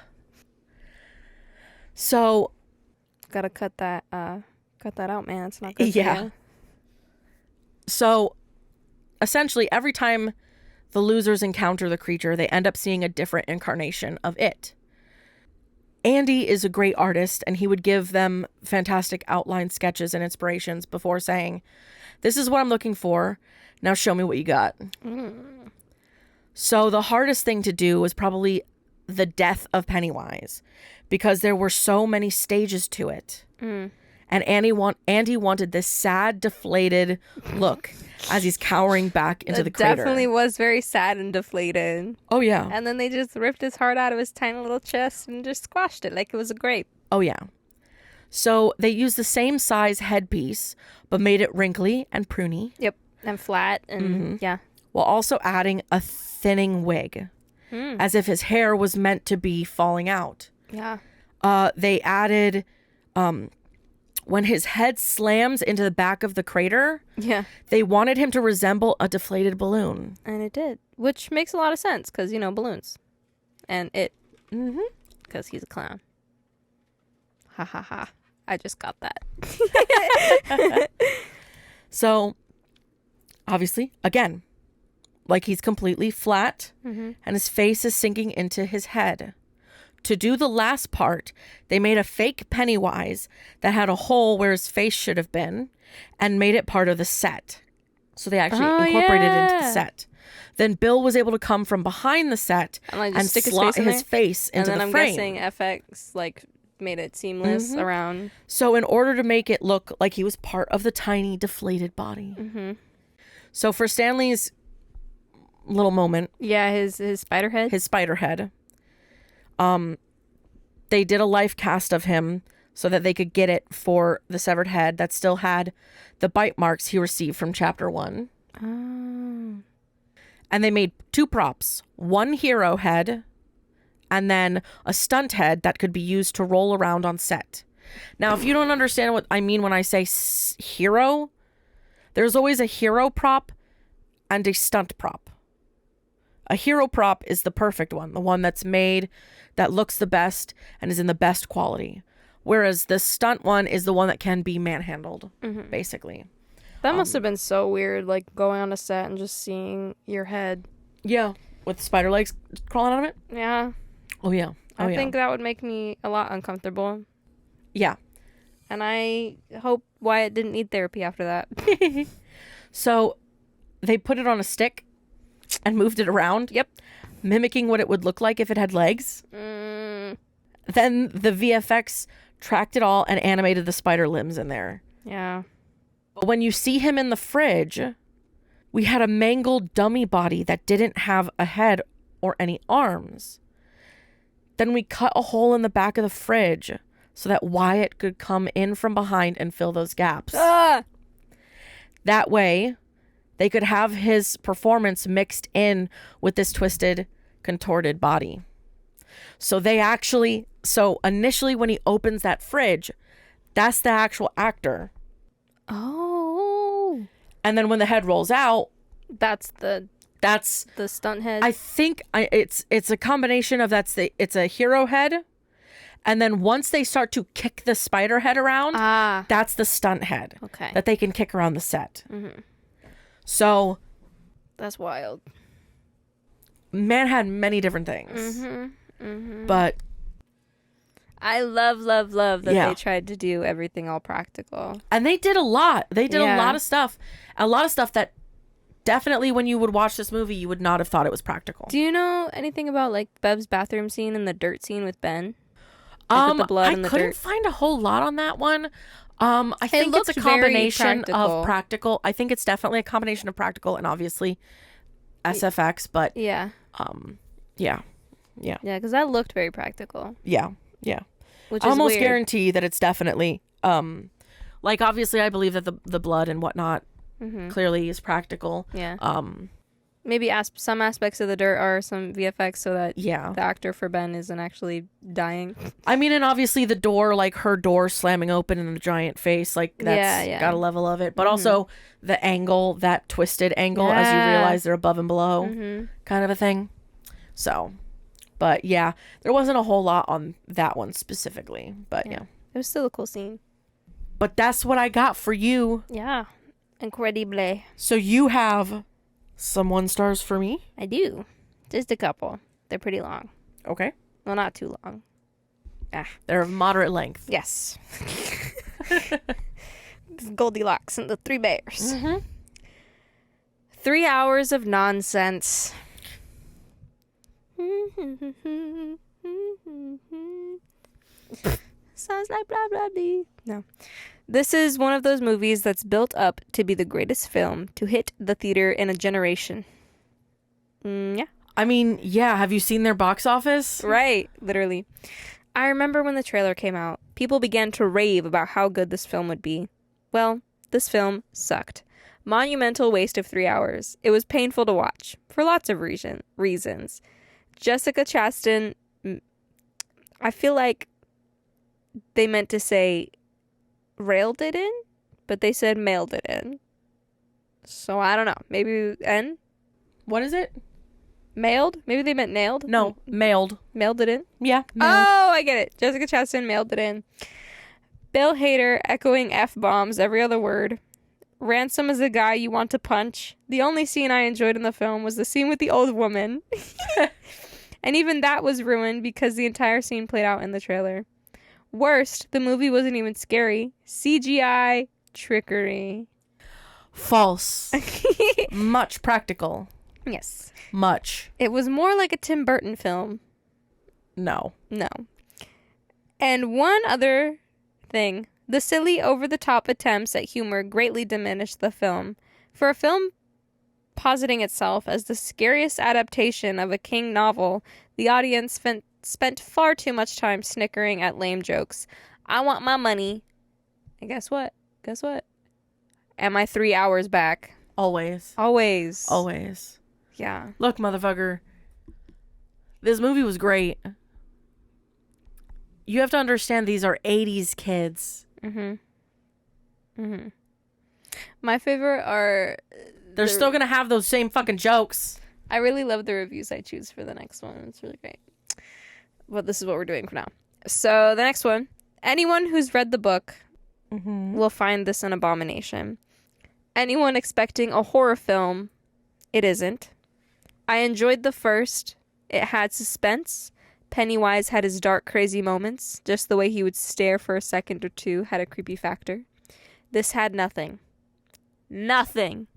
So, Gotta cut that out, man. It's not good for Yeah. you. so essentially every time the losers encounter the creature, they end up seeing a different incarnation of it. Andy is a great artist, and he would give them fantastic outline sketches and inspirations before saying, "This is what I'm looking for. Now show me what you got." So the hardest thing to do was probably the death of Pennywise because there were so many stages to it. And Andy wanted this sad, deflated look as he's cowering back into the crater. Definitely was very sad and deflated. Oh, yeah. And then they just ripped his heart out of his tiny little chest and just squashed it like it was a grape. Oh, yeah. So they used the same size headpiece, but made it wrinkly and pruny, Yep. And flat and yeah. while also adding a thinning wig, as if his hair was meant to be falling out. Yeah. They added, when his head slams into the back of the crater, Yeah. they wanted him to resemble a deflated balloon. And it did. Which makes a lot of sense because, balloons. And it. Mm-hmm. Because he's a clown. Ha ha ha. I just got that. So, obviously, again, like he's completely flat and his face is sinking into his head. To do the last part, they made a fake Pennywise that had a hole where his face should have been and made it part of the set. So they actually incorporated it into the set. Then Bill was able to come from behind the set And, like, and just stick his slot face in his face And into then the I'm frame. guessing FX made it seamless around. So in order to make it look like he was part of the tiny deflated body. So for Stanley's little moment, Yeah, his spider head. his spider head, they did a life cast of him so that they could get it for the severed head that still had the bite marks he received from Chapter 1. Oh. And they made two props, one hero head and then a stunt head that could be used to roll around on set. Now, if you don't understand what I mean when I say hero, there's always a hero prop and a stunt prop. A hero prop is the perfect one, the one that's made, that looks the best, and is in the best quality. Whereas the stunt one is the one that can be manhandled, basically. That must have been so weird, like going on a set and just seeing your head. Yeah. With spider legs crawling out of it? Yeah. Oh, yeah. Oh, I yeah. think that would make me a lot uncomfortable. Yeah. And I hope Wyatt didn't need therapy after that. So they put it on a stick and moved it around. Yep. Mimicking what it would look like if it had legs. Mm, Then the VFX tracked it all and animated the spider limbs in there. yeah. But when you see him in the fridge, we had a mangled dummy body that didn't have a head or any arms. Then we cut a hole in the back of the fridge so that Wyatt could come in from behind and fill those gaps. Ah! That way, they could have his performance mixed in with this twisted, contorted body. So initially when he opens that fridge, that's the actual actor. Oh. And then when the head rolls out, That's the stunt head. I think it's a combination of it's a hero head, and then once they start to kick the spider head around, that's the stunt head. Okay. That they can kick around the set. Mm-hmm. So, That's wild. man had many different things, but I love that Yeah. they tried to do everything all practical. and they did a lot. They did Yeah. a lot of stuff that definitely when you would watch this movie, you would not have thought it was practical. Do you know anything about like Bev's bathroom scene and the dirt scene with Ben? Like, with the blood I and the couldn't dirt. find a whole lot on that one. I think it's a looked very combination practical. of practical. I think it's definitely a combination of practical and obviously SFX, but Yeah. yeah, Yeah, because that looked very practical. yeah. Which I is almost weird. guarantee that it's definitely like obviously I believe that the blood and whatnot clearly is practical. Yeah. Maybe some aspects of the dirt are some VFX so that Yeah. the actor for Ben isn't actually dying. I mean, and obviously the door, like her door slamming open in a giant face, like that's Yeah. got a level of it. But also the angle, that twisted angle as you Yeah. realize they're above and below kind of a thing. So, but yeah, there wasn't a whole lot on that one specifically. But yeah. It was still a cool scene. But that's what I got for you. Yeah. Incredible. So you have some 1 stars for me. I do. Just a couple. They're pretty long. Okay. Well, not too long. They're of moderate length. Yes. Goldilocks and the Three Bears. 3 hours of nonsense. Sounds like blah blah blah. No. This is one of those movies that's built up to be the greatest film to hit the theater in a generation. Yeah. I mean, yeah. Have you seen their box office? Right, literally. I remember when the trailer came out, people began to rave about how good this film would be. Well, this film sucked. Monumental waste of 3 hours. It was painful to watch, for lots of reasons. Jessica Chastain, I feel like they meant to say railed it in, but they said mailed it in. So I don't know. Maybe N? What is it? Mailed? Maybe they meant nailed? No, mailed. Mailed it in? Yeah, mailed. Oh, I get it. Jessica Chastain mailed it in. Bill Hader echoing F-bombs every other word. Ransom is a guy you want to punch. The only scene I enjoyed in the film was the scene with the old woman. And even that was ruined because the entire scene played out in the trailer. Worst, the movie wasn't even scary. CGI trickery. False. Much practical. Yes. Much. It was more like a Tim Burton film. No. No. And one other thing. The silly, over-the-top attempts at humor greatly diminished the film. For a film positing itself as the scariest adaptation of a King novel, the audience spent far too much time snickering at lame jokes. I want my money. And guess what? Guess what? Am I 3 hours back? Always. Always. Always. Yeah. Look, motherfucker. This movie was great. You have to understand these are 80s kids. My favorite are... They're still going to have those same fucking jokes. I really love the reviews I choose for the next one. It's really great. But this is what we're doing for now. So the next one. Anyone who's read the book will find this an abomination. Anyone expecting a horror film, it isn't. I enjoyed the first. It had suspense, Pennywise had his dark, crazy moments. Just the way he would stare for a second or two had a creepy factor. This had nothing. Nothing.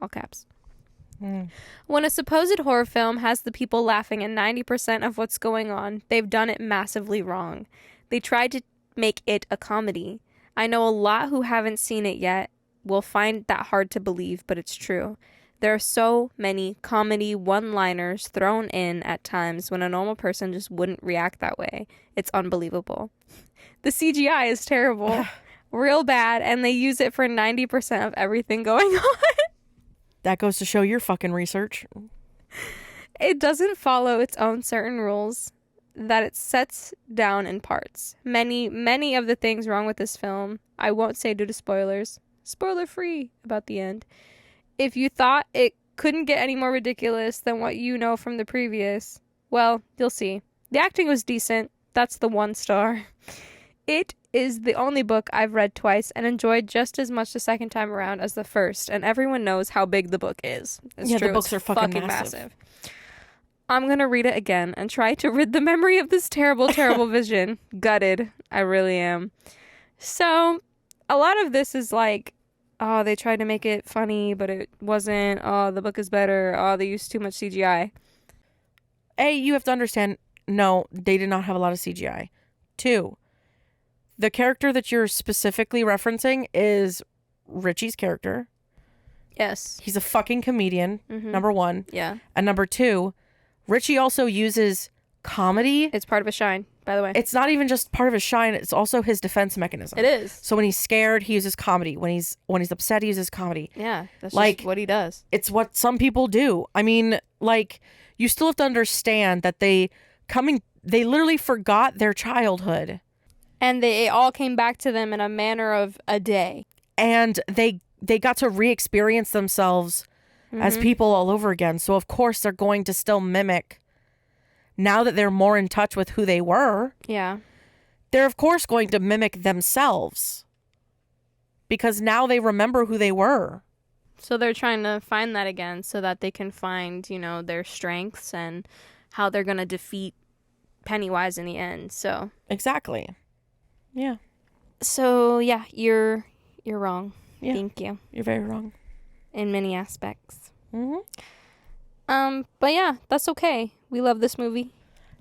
All caps. When a supposed horror film has the people laughing at 90% of what's going on, they've done it massively wrong. They tried to make it a comedy. I know a lot who haven't seen it yet will find that hard to believe, but it's true. There are so many comedy one-liners thrown in at times when a normal person just wouldn't react that way. It's unbelievable. The CGI is terrible. Real bad, and they use it for 90% of everything going on. That goes to show your fucking research. It doesn't follow its own certain rules that it sets down in parts. Many of the things wrong with this film, I won't say due to spoilers. Spoiler free about the end. If you thought it couldn't get any more ridiculous than what you know from the previous, well, you'll see. The acting was decent. That's the 1 star. It is the only book I've read twice and enjoyed just as much the second time around as the first, and everyone knows how big the book is. It's true. The books are fucking massive. I'm going to read it again and try to rid the memory of this terrible, terrible vision. Gutted. I really am. So, a lot of this is like, oh, they tried to make it funny, but it wasn't. Oh, the book is better. Oh, they used too much CGI. A, you have to understand, no, they did not have a lot of CGI. 2, the character that you're specifically referencing is Richie's character. Yes. He's a fucking comedian, number 1. Yeah. And number 2, Richie also uses comedy. It's part of a shine, by the way. It's not even just part of his shine, it's also his defense mechanism. It is. So when he's scared, he uses comedy. When he's upset, he uses comedy. Yeah, that's like, just what he does. It's what some people do. I mean, like, you still have to understand that they literally forgot their childhood. And they all came back to them in a manner of a day. And they got to re-experience themselves as people all over again. So, of course, they're going to still mimic, now that they're more in touch with who they were. Yeah. They're, of course, going to mimic themselves. Because now they remember who they were. So they're trying to find that again so that they can find, you know, their strengths and how they're going to defeat Pennywise in the end. So Exactly. Yeah. So yeah, you're wrong. Yeah. Thank you. You're very wrong. In many aspects. Mm-hmm. But yeah, that's okay. We love this movie.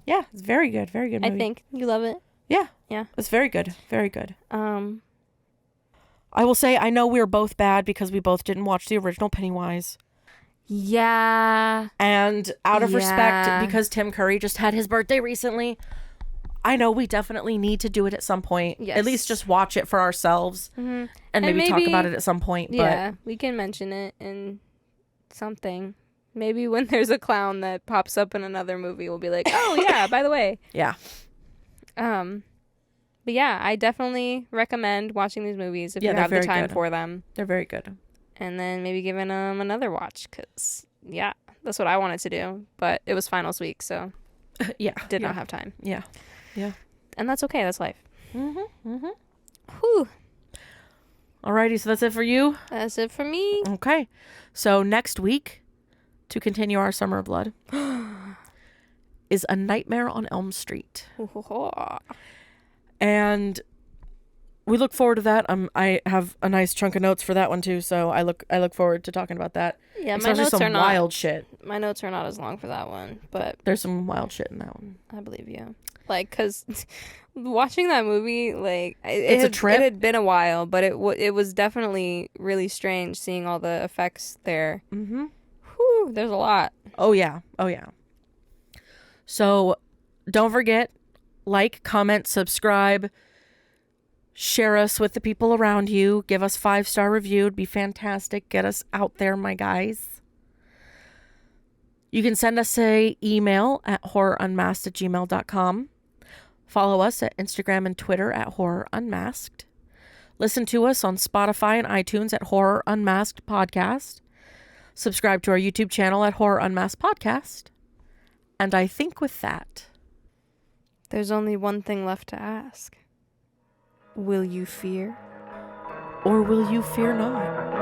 Yeah, it's very good. Very good movie. I think you love it. Yeah. Yeah. It's very good. Very good. I will say, I know we were both bad because we both didn't watch the original Pennywise. Yeah. And out of respect, because Tim Curry just had his birthday recently, I know we definitely need to do it at some point. Yes. At least just watch it for ourselves. Mm-hmm. And maybe talk about it at some point. Yeah, we can mention it in something. Maybe when there's a clown that pops up in another movie, we'll be like, oh yeah, by the way. Yeah. But yeah, I definitely recommend watching these movies if you have the time for them. They're very good. And then maybe giving them another watch because, yeah, that's what I wanted to do. But it was finals week, so yeah, did not have time. Yeah. Yeah. And that's okay. That's life. Mm-hmm. Mm-hmm. Whew. Alrighty, so that's it for you? That's it for me. Okay. So next week, to continue our Summer of Blood, is A Nightmare on Elm Street. And we look forward to that. I have a nice chunk of notes for that one too, so I look forward to talking about that. Yeah, especially my notes some are not wild shit. My notes are not as long for that one, but there's some wild shit in that one. I believe you. Like, cause watching that movie, like it's a trip. It had been a while, but it was definitely really strange seeing all the effects there. Mm-hmm. Whew, there's a lot. Oh yeah. Oh yeah. So don't forget, like, comment, subscribe, share us with the people around you. Give us 5-star review. It'd be fantastic. Get us out there, my guys. You can send us an email at horrorunmasked@gmail.com. Follow us at Instagram and Twitter at Horror Unmasked. Listen to us on Spotify and iTunes at Horror Unmasked Podcast. Subscribe to our YouTube channel at Horror Unmasked Podcast. And I think with that, there's only one thing left to ask. Will you fear? Or will you fear not?